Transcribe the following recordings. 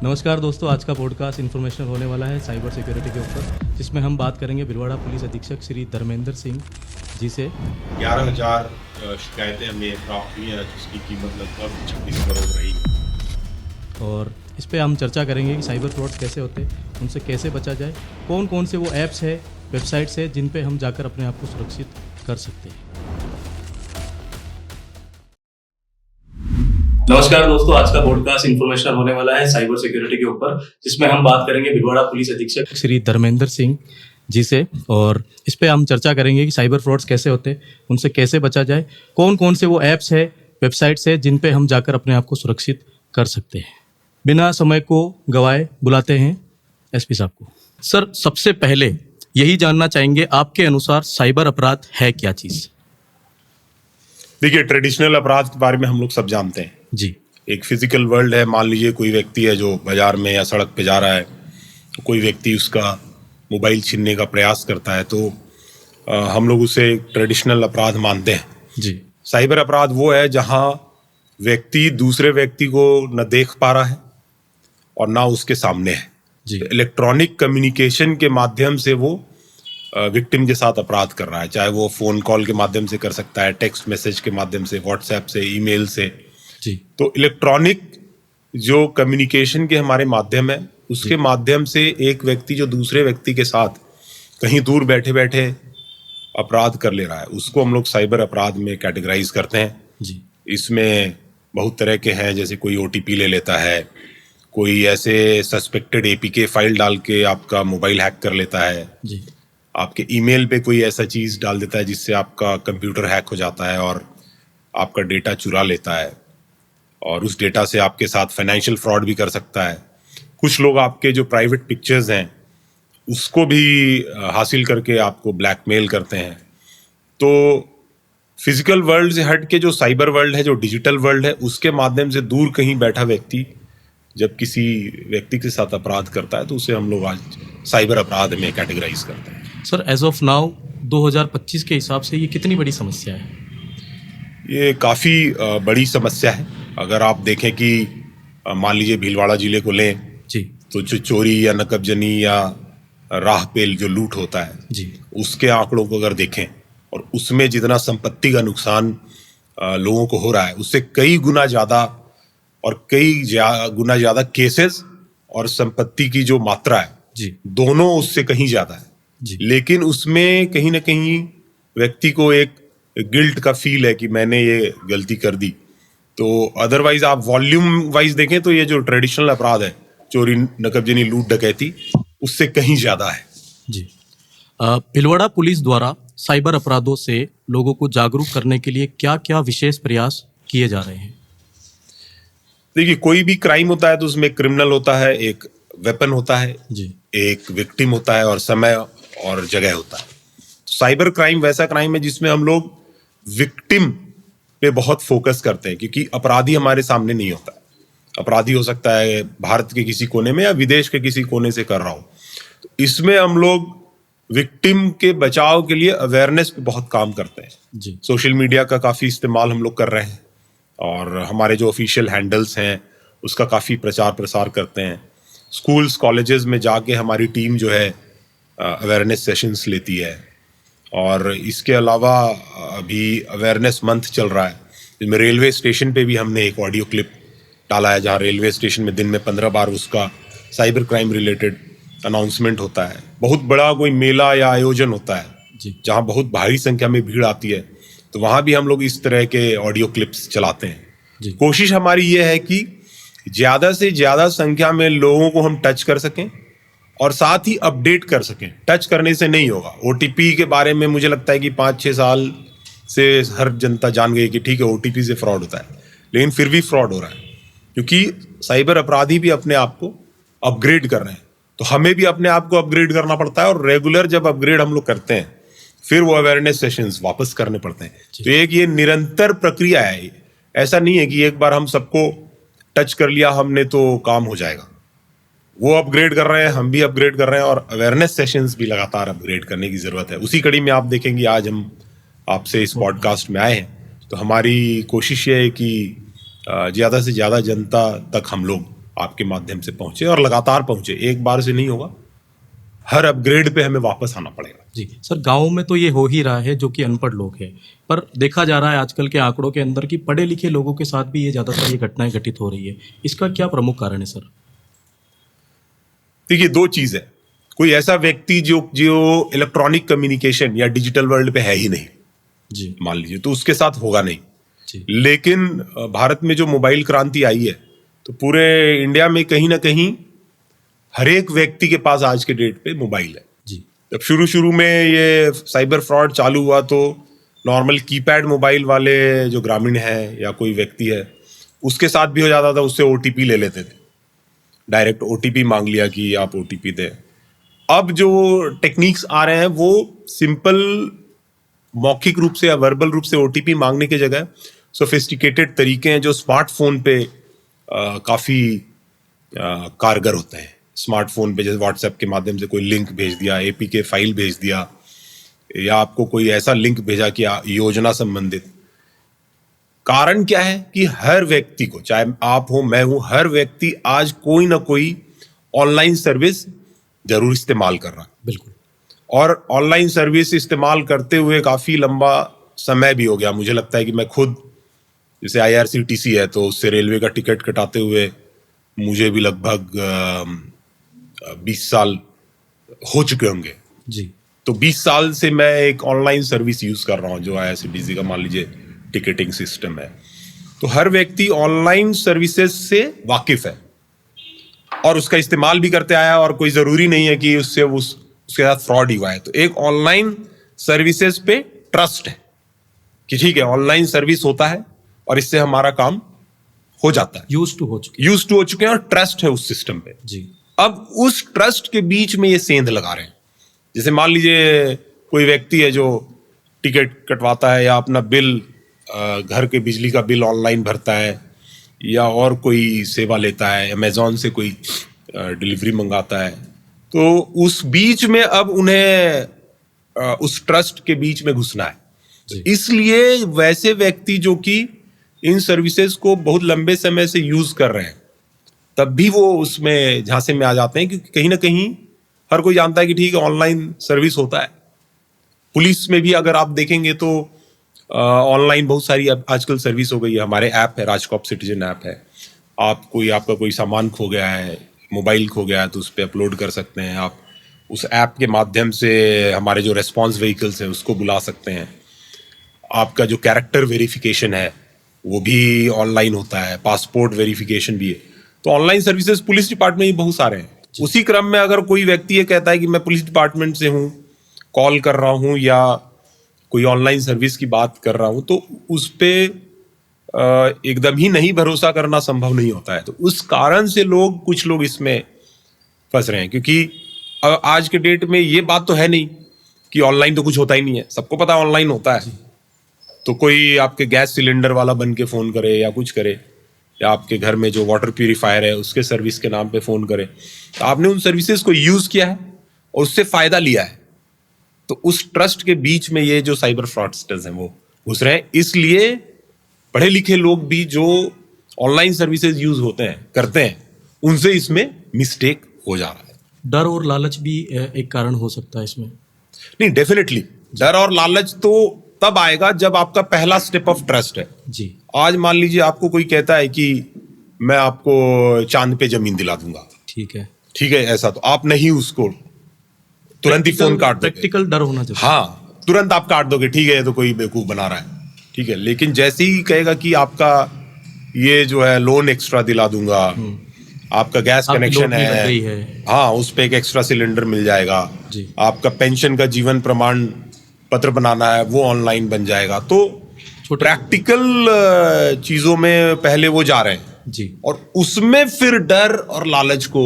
नमस्कार दोस्तों, आज का पॉडकास्ट इन्फॉर्मेशनल होने वाला है साइबर सिक्योरिटी के ऊपर, जिसमें हम बात करेंगे भीलवाड़ा पुलिस अधीक्षक श्री धर्मेंद्र सिंह जी से। 11,000 शिकायतें हमें प्राप्त हुई हैं, जिसकी कीमत लगभग 26 करोड़ रही। और इस पर हम चर्चा करेंगे कि साइबर फ्रॉड्स कैसे होते हैं, उनसे कैसे बचा जाए, कौन कौन से वो ऐप्स है, वेबसाइट्स है जिन पे हम जाकर अपने आप को सुरक्षित कर सकते हैं। नमस्कार दोस्तों, आज का पॉडकास्ट इन्फॉर्मेशनल होने वाला है साइबर सिक्योरिटी के ऊपर, जिसमें हम बात करेंगे भीलवाड़ा पुलिस अधीक्षक श्री धर्मेंद्र सिंह जी से। और इस पे हम चर्चा करेंगे कि साइबर फ्रॉड्स कैसे होते हैं, उनसे कैसे बचा जाए, कौन कौन से वो ऐप्स है, वेबसाइट्स है जिन पे हम जाकर अपने आप को सुरक्षित कर सकते हैं। बिना समय को गवाए बुलाते हैं एसपी साहब को। सर, सबसे पहले यही जानना चाहेंगे, आपके अनुसार साइबर अपराध है क्या चीज़? देखिए, ट्रेडिशनल अपराध के बारे में हम लोग सब जानते हैं जी। एक फिजिकल वर्ल्ड है। मान लीजिए कोई व्यक्ति है जो बाजार में या सड़क पे जा रहा है, तो कोई व्यक्ति उसका मोबाइल छीनने का प्रयास करता है, तो हम लोग उसे ट्रेडिशनल अपराध मानते हैं। जी। साइबर अपराध वो है जहां व्यक्ति दूसरे व्यक्ति को न देख पा रहा है और ना उसके सामने है। जी। इलेक्ट्रॉनिक कम्युनिकेशन के माध्यम से वो विक्टिम के साथ अपराध कर रहा है, चाहे वो फोन कॉल के माध्यम से कर सकता है, टेक्स्ट मैसेज के माध्यम से, व्हाट्सएप से, ईमेल से। जी। तो इलेक्ट्रॉनिक जो कम्युनिकेशन के हमारे माध्यम है, उसके माध्यम से एक व्यक्ति जो दूसरे व्यक्ति के साथ कहीं दूर बैठे बैठे अपराध कर ले रहा है, उसको हम लोग साइबर अपराध में कैटेगराइज करते हैं। जी। इसमें बहुत तरह के हैं, जैसे कोई ओटीपी ले लेता है, कोई ऐसे सस्पेक्टेड एपीके फाइल डाल के आपका मोबाइल हैक कर लेता है, जी। आपके ईमेल पे कोई ऐसा चीज़ डाल देता है जिससे आपका कंप्यूटर हैक हो जाता है और आपका डेटा चुरा लेता है, और उस डेटा से आपके साथ फाइनेंशियल फ्रॉड भी कर सकता है। कुछ लोग आपके जो प्राइवेट पिक्चर्स हैं उसको भी हासिल करके आपको ब्लैकमेल करते हैं। तो फिजिकल वर्ल्ड से हट के जो साइबर वर्ल्ड है, जो डिजिटल वर्ल्ड है, उसके माध्यम से दूर कहीं बैठा व्यक्ति जब किसी व्यक्ति के साथ अपराध करता है, तो उसे हम लोग आज साइबर अपराध में कैटेगराइज करते हैं। सर, एज ऑफ नाउ 2025 के हिसाब से ये कितनी बड़ी समस्या है? ये काफ़ी बड़ी समस्या है। अगर आप देखें कि मान लीजिए भीलवाड़ा जिले को लें, जी। तो जो चोरी या नकबजनी या राह पे जो लूट होता है, जी। उसके आंकड़ों को अगर देखें और उसमें जितना संपत्ति का नुकसान लोगों को हो रहा है, उससे कई गुना ज़्यादा और गुना ज़्यादा केसेस और संपत्ति की जो मात्रा है, जी। दोनों उससे कहीं ज़्यादा है। जी। लेकिन उसमें कहीं ना कहीं व्यक्ति को एक गिल्ट का फील है कि मैंने ये गलती कर दी। तो अदरवाइज आप वॉल्यूम वाइज देखें तो ये जो ट्रेडिशनल अपराध है, चोरी, नकबजनी, लूट, डकैती, उससे कहीं ज्यादा है। जी। भीलवाड़ा पुलिस द्वारा साइबर अपराधों से लोगों को जागरूक करने के लिए क्या क्या विशेष प्रयास किए जा रहे हैं? देखिए, कोई भी क्राइम होता है तो उसमें एक क्रिमिनल होता है, एक वेपन होता है, जी। एक विक्टिम होता है, और समय और जगह होता है। तो साइबर क्राइम वैसा क्राइम है जिसमें हम लोग विक्टिम पे बहुत फोकस करते हैं, क्योंकि अपराधी हमारे सामने नहीं होता है। अपराधी हो सकता है भारत के किसी कोने में या विदेश के किसी कोने से कर रहा हो। तो इसमें हम लोग विक्टिम के बचाव के लिए अवेयरनेस पे बहुत काम करते हैं। जी। सोशल मीडिया का काफ़ी इस्तेमाल हम लोग कर रहे हैं, और हमारे जो ऑफिशियल हैंडल्स हैं उसका काफ़ी प्रचार प्रसार करते हैं। स्कूल्स, कॉलेजेस में जाके हमारी टीम जो है अवेयरनेस सेशंस लेती है। और इसके अलावा अभी अवेयरनेस मंथ चल रहा है, जिसमें रेलवे स्टेशन पे भी हमने एक ऑडियो क्लिप डाला है, जहाँ रेलवे स्टेशन में दिन में 15 बार उसका साइबर क्राइम रिलेटेड अनाउंसमेंट होता है। बहुत बड़ा कोई मेला या आयोजन होता है, जी। जहाँ बहुत भारी संख्या में भीड़ आती है, तो वहाँ भी हम लोग इस तरह के ऑडियो क्लिप्स चलाते हैं। जी। कोशिश हमारी ये है कि ज़्यादा से ज़्यादा संख्या में लोगों को हम टच कर सकें और साथ ही अपडेट कर सकें। टच करने से नहीं होगा। ओटीपी के बारे में मुझे लगता है कि 5-6 साल से हर जनता जान गई कि ठीक है, ओटीपी से फ्रॉड होता है, लेकिन फिर भी फ्रॉड हो रहा है, क्योंकि साइबर अपराधी भी अपने आप को अपग्रेड कर रहे हैं। तो हमें भी अपने आप को अपग्रेड करना पड़ता है, और रेगुलर जब अपग्रेड हम लोग करते हैं, फिर वो अवेयरनेस सेशंस वापस करने पड़ते हैं। तो एक ये निरंतर प्रक्रिया है। ऐसा नहीं है कि एक बार हम सबको टच कर लिया हमने तो काम हो जाएगा। वो अपग्रेड कर रहे हैं, हम भी अपग्रेड कर रहे हैं, और अवेयरनेस सेशंस भी लगातार अपग्रेड करने की ज़रूरत है। उसी कड़ी में आप देखेंगे आज हम आपसे इस पॉडकास्ट में आए हैं, तो हमारी कोशिश ये है कि ज़्यादा से ज़्यादा जनता तक हम लोग आपके माध्यम से पहुंचे और लगातार पहुंचे, एक बार से नहीं होगा, हर अपग्रेड पे हमें वापस आना पड़ेगा। जी सर, गाँव में तो ये हो ही रहा है जो कि अनपढ़ लोग हैं, पर देखा जा रहा है आजकल के आंकड़ों के अंदर कि पढ़े लिखे लोगों के साथ भी ये ज़्यादातर ये घटनाएं घटित हो रही है। इसका क्या प्रमुख कारण है सर? देखिए, दो चीज है। कोई ऐसा व्यक्ति जो जो इलेक्ट्रॉनिक कम्युनिकेशन या डिजिटल वर्ल्ड पे है ही नहीं, जी मान लीजिए, तो उसके साथ होगा नहीं। जी लेकिन भारत में जो मोबाइल क्रांति आई है, तो पूरे इंडिया में कहीं ना कहीं हर एक व्यक्ति के पास आज के डेट पे मोबाइल है। जी जब शुरू शुरू में ये साइबर फ्रॉड चालू हुआ तो नॉर्मल कीपैड मोबाइल वाले जो ग्रामीण है या कोई व्यक्ति है, उसके साथ भी हो जाता था, उससे ओटीपी ले लेते थे, डायरेक्ट ओटीपी मांग लिया कि आप ओटीपी दें। अब जो टेक्निक्स आ रहे हैं वो सिंपल मौखिक रूप से या वर्बल रूप से ओटीपी मांगने की जगह सोफिस्टिकेटेड तरीके हैं जो स्मार्टफोन पे काफ़ी कारगर होते हैं। स्मार्टफोन पे जैसे व्हाट्सएप के माध्यम से कोई लिंक भेज दिया, एपीके फाइल भेज दिया, या आपको कोई ऐसा लिंक भेजा कि योजना संबंधित। कारण क्या है कि हर व्यक्ति को, चाहे आप हो मैं हूं, हर व्यक्ति आज कोई ना कोई ऑनलाइन सर्विस जरूर इस्तेमाल कर रहा है। बिल्कुल। और ऑनलाइन सर्विस इस्तेमाल करते हुए काफ़ी लंबा समय भी हो गया। मुझे लगता है कि मैं खुद, जैसे आईआरसीटीसी है तो उससे रेलवे का टिकट कटाते हुए मुझे भी लगभग 20 साल हो चुके होंगे। जी तो 20 साल से मैं एक ऑनलाइन सर्विस यूज़ कर रहा हूँ जो आईआरसीटीसी का मान लीजिए टिकटिंग सिस्टम है। तो हर व्यक्ति ऑनलाइन सर्विसेज से वाकिफ है और उसका इस्तेमाल भी करते आया, और कोई ज़रूरी नहीं है कि उससे उसके साथ फ्रॉड ही हुआ है। तो एक ऑनलाइन सर्विसेज पे ट्रस्ट है कि ठीक है, ऑनलाइन सर्विस होता है और इससे हमारा काम हो जाता है। यूज टू हो चुके हैं और ट्रस्ट है उस सिस्टम पे। जी अब उस ट्रस्ट के बीच में ये सेंध लगा रहे हैं। जैसे मान लीजिए कोई व्यक्ति है जो टिकट कटवाता है या अपना बिल, घर के बिजली का बिल ऑनलाइन भरता है, या और कोई सेवा लेता है, अमेजोन से कोई डिलीवरी मंगाता है, तो उस बीच में अब उन्हें उस ट्रस्ट के बीच में घुसना है। इसलिए वैसे व्यक्ति जो कि इन सर्विसेज को बहुत लंबे समय से यूज कर रहे हैं, तब भी वो उसमें झांसे में आ जाते हैं, क्योंकि कहीं ना कहीं हर कोई जानता है कि ठीक है, ऑनलाइन सर्विस होता है। पुलिस में भी अगर आप देखेंगे तो ऑनलाइन बहुत सारी आजकल सर्विस हो गई है। हमारे ऐप है, राजकॉप सिटीजन ऐप है। आपका कोई सामान खो गया है, मोबाइल खो गया है, तो उस पर अपलोड कर सकते हैं। आप उस ऐप के माध्यम से हमारे जो रेस्पॉन्स व्हीकल्स हैं उसको बुला सकते हैं। आपका जो कैरेक्टर वेरिफिकेशन है वो भी ऑनलाइन होता है, पासपोर्ट वेरिफिकेशन भी है। तो ऑनलाइन सर्विसेज पुलिस डिपार्टमेंट में बहुत सारे हैं। उसी क्रम में अगर कोई व्यक्ति ये कहता है कि मैं पुलिस डिपार्टमेंट से हूँ, कॉल कर रहा हूँ या कोई ऑनलाइन सर्विस की बात कर रहा हूँ, तो उस पर एकदम ही नहीं भरोसा करना संभव नहीं होता है। तो उस कारण से कुछ लोग इसमें फंस रहे हैं, क्योंकि आज के डेट में ये बात तो है नहीं कि ऑनलाइन तो कुछ होता ही नहीं है। सबको पता है ऑनलाइन होता है। तो कोई आपके गैस सिलेंडर वाला बन के फ़ोन करे या कुछ करे, या आपके घर में जो वाटर प्यूरीफायर है उसके सर्विस के नाम पे फ़ोन करे, तो आपने उन सर्विसेज को यूज़ किया है और उससे फ़ायदा लिया है। तो उस ट्रस्ट के बीच में ये जो साइबर फ्रॉडस्टर्स हैं वो घुस रहे हैं। इसलिए पढ़े लिखे लोग भी जो ऑनलाइन सर्विसेज यूज़ करते हैं, उनसे इसमें मिस्टेक हो जा रहा है। डर और लालच भी एक कारण हो सकता है इसमें। नहीं, डेफिनेटली डर और लालच तो तब आएगा जब आपका पहला स्टेप ऑफ ट्रस्ट है। जी आज मान लीजिए आपको कोई कहता है कि मैं आपको चांद पे जमीन दिला दूंगा, ठीक है, ऐसा, तो आप नहीं उसको तुरंत ही फोन काट दोगे। प्रैक्टिकल डर होना चाहिए। हाँ, तुरंत आप काट दोगे, ठीक है, ये तो कोई बेवकूफ बना रहा है, ठीक है। लेकिन जैसे ही कहेगा कि आपका ये जो है लोन एक्स्ट्रा दिला दूंगा, आपका गैस कनेक्शन है, हाँ, उस पे एक एक्स्ट्रा सिलेंडर मिल जाएगा, आपका पेंशन का जीवन प्रमाण पत्र बनाना है वो ऑनलाइन बन जाएगा, तो प्रैक्टिकल चीजों में पहले वो जा रहे हैं जी, और उसमें फिर डर और लालच को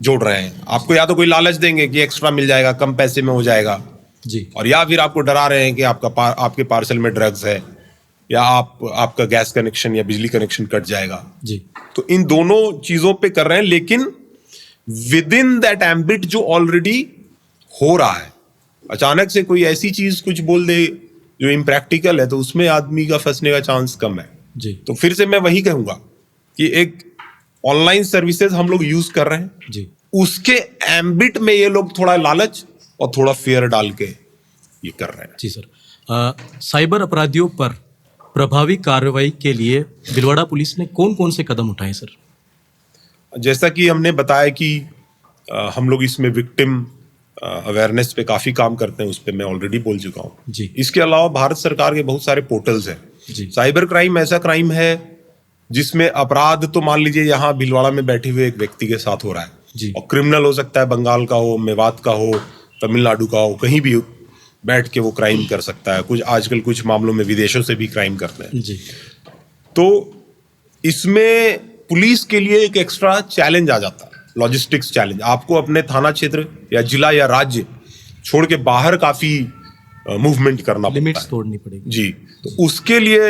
जोड़ रहे हैं। आपको या तो कोई लालच देंगे कि एक्स्ट्रा मिल जाएगा, कम पैसे में हो जाएगा जी, और या फिर आपको डरा रहे हैं कि आपके पार्सल में ड्रग्स है, या आपका गैस कनेक्शन या बिजली कनेक्शन कट जाएगा जी। तो इन दोनों चीजों पे कर रहे हैं, लेकिन विद इन दैट एम्बिट जो ऑलरेडी हो रहा है। अचानक से कोई ऐसी चीज कुछ बोल दे जो इम्प्रैक्टिकल है, तो उसमें आदमी का फंसने का चांस कम है जी। तो फिर से मैं वही कहूंगा कि एक ऑनलाइन सर्विसेज हम लोग यूज कर रहे हैं, जी उसके एम्बिट में ये लोग थोड़ा लालच और थोड़ा फेयर डाल के ये कर रहे हैं। जी सर, साइबर अपराधियों पर प्रभावी कार्रवाई के लिए भीलवाड़ा पुलिस ने कौन कौन से कदम उठाए सर? जैसा कि हमने बताया कि हम लोग इसमें विक्टिम अवेयरनेस पे काफी काम करते हैं, उस पे मैं ऑलरेडी बोल चुका हूँ। जी। इसके अलावा भारत सरकार के बहुत सारे पोर्टल्स हैं। जी। साइबर क्राइम ऐसा क्राइम है जिसमें अपराध तो मान लीजिए यहाँ भीलवाड़ा में बैठे हुए एक व्यक्ति के साथ हो रहा है, जी। और क्रिमिनल हो सकता है बंगाल का हो, मेवात का हो, तमिलनाडु का हो, कहीं भी बैठ के वो क्राइम कर सकता है। कुछ आजकल कुछ मामलों में विदेशों से भी क्राइम करते हैं। जी। तो इसमें पुलिस के लिए एक एक्स्ट्रा चैलेंज आ जाता है, लॉजिस्टिक्स चैलेंज। आपको अपने थाना क्षेत्र या जिला या राज्य छोड़ के बाहर काफी मूवमेंट करना पड़ता लिमिट्स है। तोड़नी पड़ेगी। जी, तो उसके लिए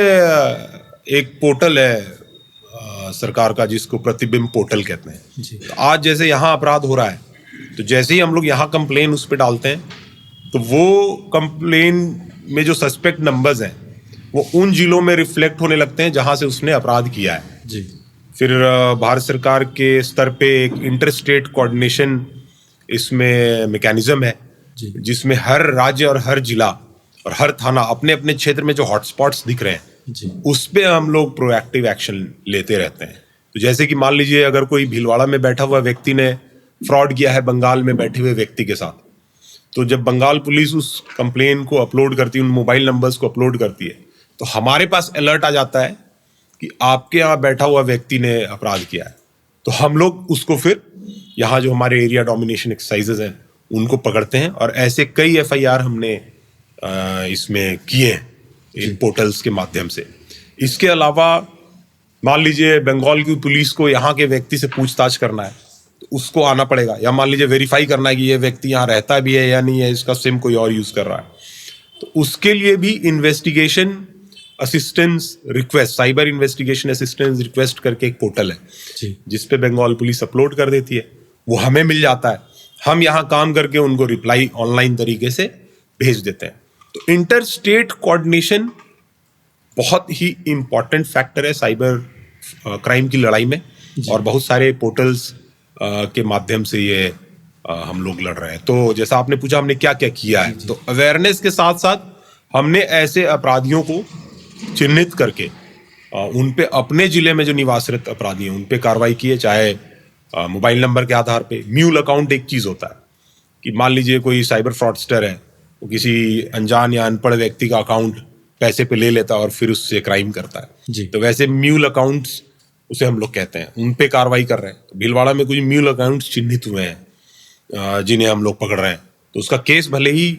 एक पोर्टल है सरकार का, जिसको प्रतिबिंब पोर्टल कहते हैं। जी। तो आज जैसे यहाँ अपराध हो रहा है, तो जैसे ही हम लोग यहाँ कंप्लेन उस पर डालते हैं, तो वो कंप्लेन में जो सस्पेक्ट नंबर्स हैं वो उन जिलों में रिफ्लेक्ट होने लगते हैं जहां से उसने अपराध किया है। जी। फिर भारत सरकार के स्तर पे एक इंटर स्टेट कोऑर्डिनेशन इसमें मैकेनिज्म है, जी। जिसमें हर राज्य और हर जिला और हर थाना अपने अपने क्षेत्र में जो हॉटस्पॉट्स दिख रहे हैं, जी। उस पे हम लोग प्रोएक्टिव एक्शन लेते रहते हैं। तो जैसे कि मान लीजिए अगर कोई भीलवाड़ा में बैठा हुआ व्यक्ति ने फ्रॉड किया है बंगाल में बैठे हुए व्यक्ति के साथ, तो जब बंगाल पुलिस उस कंप्लेन को अपलोड करती है, उन मोबाइल नंबर्स को अपलोड करती है, तो हमारे पास अलर्ट आ जाता है कि आपके यहाँ बैठा हुआ व्यक्ति ने अपराध किया है। तो हम लोग उसको फिर यहाँ जो हमारे एरिया डोमिनेशन एक्सरसाइजेज हैं उनको पकड़ते हैं, और ऐसे कई एफआईआर हमने इसमें किए हैं इन पोर्टल्स के माध्यम से। इसके अलावा मान लीजिए बंगाल की पुलिस को यहाँ के व्यक्ति से पूछताछ करना है, तो उसको आना पड़ेगा, या मान लीजिए वेरीफाई करना है कि ये व्यक्ति यहाँ रहता भी है या नहीं है, इसका सिम कोई और यूज कर रहा है, तो उसके लिए भी investigation assistance request, cyber investigation assistance request करके एक पोर्टल है, जी। जिसपे बंगाल पुलिस अपलोड कर देती है, वो हमें मिल जाता है, हम यहाँ काम करके उनको रिप्लाई ऑनलाइन तरीके से भेज देते हैं। तो इंटर स्टेट कोऑर्डिनेशन बहुत ही इंपॉर्टेंट फैक्टर है साइबर क्राइम की लड़ाई में, और बहुत सारे पोर्टल्स के माध्यम से ये हम लोग लड़ रहे हैं। तो जैसा आपने पूछा हमने क्या क्या किया है, तो अवेयरनेस के साथ साथ हमने ऐसे अपराधियों को चिन्हित करके उन पे अपने जिले में जो निवासरत अपराधी हैं उन पे कार्रवाई की है, चाहे मोबाइल नंबर के आधार पे। म्यूल अकाउंट एक चीज होता है कि मान लीजिए कोई साइबर फ्रॉडस्टर है, वो किसी अनजान या अनपढ़ व्यक्ति का अकाउंट पैसे पे ले लेता है और फिर उससे क्राइम करता है। जी। तो वैसे म्यूल अकाउंट्स उसे हम लोग कहते हैं, उन पे कार्रवाई कर रहे हैं। तो भीलवाड़ा में कुछ म्यूल अकाउंट्स चिन्हित हुए हैं जिन्हें हम लोग पकड़ रहे हैं, तो उसका केस भले ही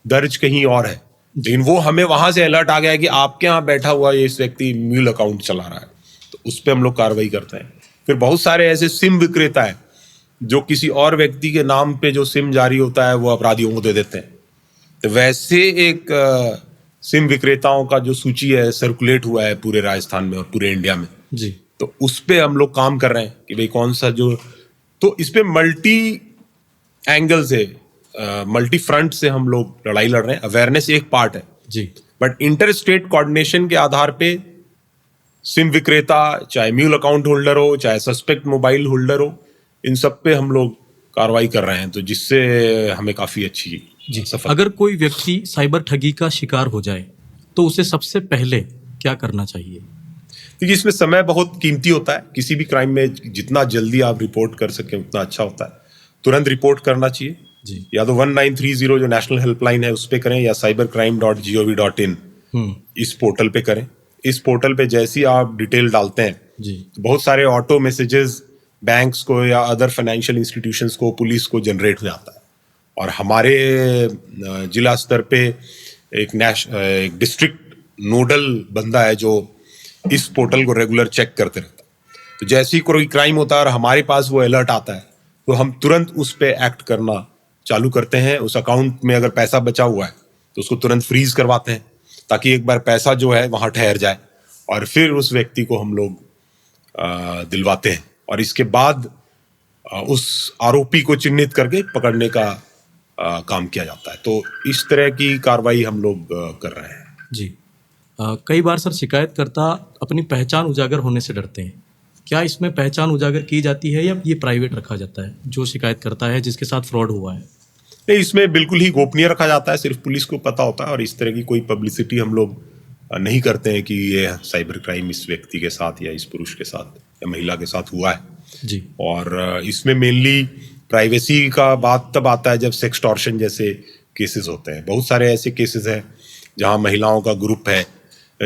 दर्ज कहीं और है, लेकिन वो हमें वहां से अलर्ट आ गया है कि आपके यहाँ बैठा हुआ ये इस व्यक्ति म्यूल अकाउंट चला रहा है, तो उस पर हम लोग कार्रवाई करते हैं। फिर बहुत सारे ऐसे सिम विक्रेता है जो किसी और व्यक्ति के नाम पे जो सिम जारी होता है वो अपराधियों को दे देते हैं। तो वैसे एक सिम विक्रेताओं का जो सूची है सर्कुलेट हुआ है पूरे राजस्थान में और पूरे इंडिया में, जी। तो उस पे हम लोग काम कर रहे हैं कि भाई कौन सा जो, तो इस पे मल्टी एंगल से मल्टी फ्रंट से हम लोग लड़ाई लड़ रहे हैं। अवेयरनेस एक पार्ट है, जी। बट इंटर स्टेट कोऑर्डिनेशन के आधार पे सिम विक्रेता, चाहे म्यूल अकाउंट होल्डर हो, चाहे सस्पेक्ट मोबाइल होल्डर हो, इन सब पे हम लोग कार्रवाई कर रहे हैं, तो जिससे हमें काफी अच्छी सफलता। अगर कोई व्यक्ति साइबर ठगी का शिकार हो जाए तो उसे सबसे पहले क्या करना चाहिए? क्योंकि इसमें समय बहुत कीमती होता है, किसी भी क्राइम में जितना जल्दी आप रिपोर्ट कर सकें उतना अच्छा होता है। तुरंत रिपोर्ट करना चाहिए जी। या तो 1930 जो नेशनल हेल्पलाइन है उस पे करें, या cybercrime.gov.in इस पोर्टल पे करें। इस पोर्टल पे जैसे ही आप डिटेल डालते हैं, जी। तो बहुत सारे ऑटो मैसेजेस बैंक्स को या अदर फाइनेंशियल इंस्टीट्यूशंस को, पुलिस को जनरेट हो जाता है, और हमारे जिला स्तर पे एक डिस्ट्रिक्ट नोडल बंदा है जो इस पोर्टल को रेगुलर चेक करते रहता है। तो जैसे ही कोई क्राइम होता है और हमारे पास वो अलर्ट आता है, तो हम तुरंत उस पे एक्ट करना चालू करते हैं। उस अकाउंट में अगर पैसा बचा हुआ है तो उसको तुरंत फ्रीज करवाते हैं, ताकि एक बार पैसा जो है वहां ठहर जाए, और फिर उस व्यक्ति को हम लोग दिलवाते हैं, और इसके बाद उस आरोपी को चिन्हित करके पकड़ने का काम किया जाता है। तो इस तरह की कार्रवाई हम लोग कर रहे हैं। जी। कई बार सर शिकायतकर्ता अपनी पहचान उजागर होने से डरते हैं, क्या इसमें पहचान उजागर की जाती है या ये प्राइवेट रखा जाता है, जो शिकायत करता है जिसके साथ फ्रॉड हुआ है? नहीं, इसमें बिल्कुल ही गोपनीय रखा जाता है, सिर्फ पुलिस को पता होता है, और इस तरह की कोई पब्लिसिटी हम लोग नहीं करते हैं कि ये साइबर क्राइम इस व्यक्ति के साथ या इस पुरुष के साथ या महिला के साथ हुआ है। जी। और इसमें मेनली प्राइवेसी का बात तब आता है जब सेक्सटॉर्शन जैसे केसेस होते हैं। बहुत सारे ऐसे केसेस हैं जहां महिलाओं का ग्रुप है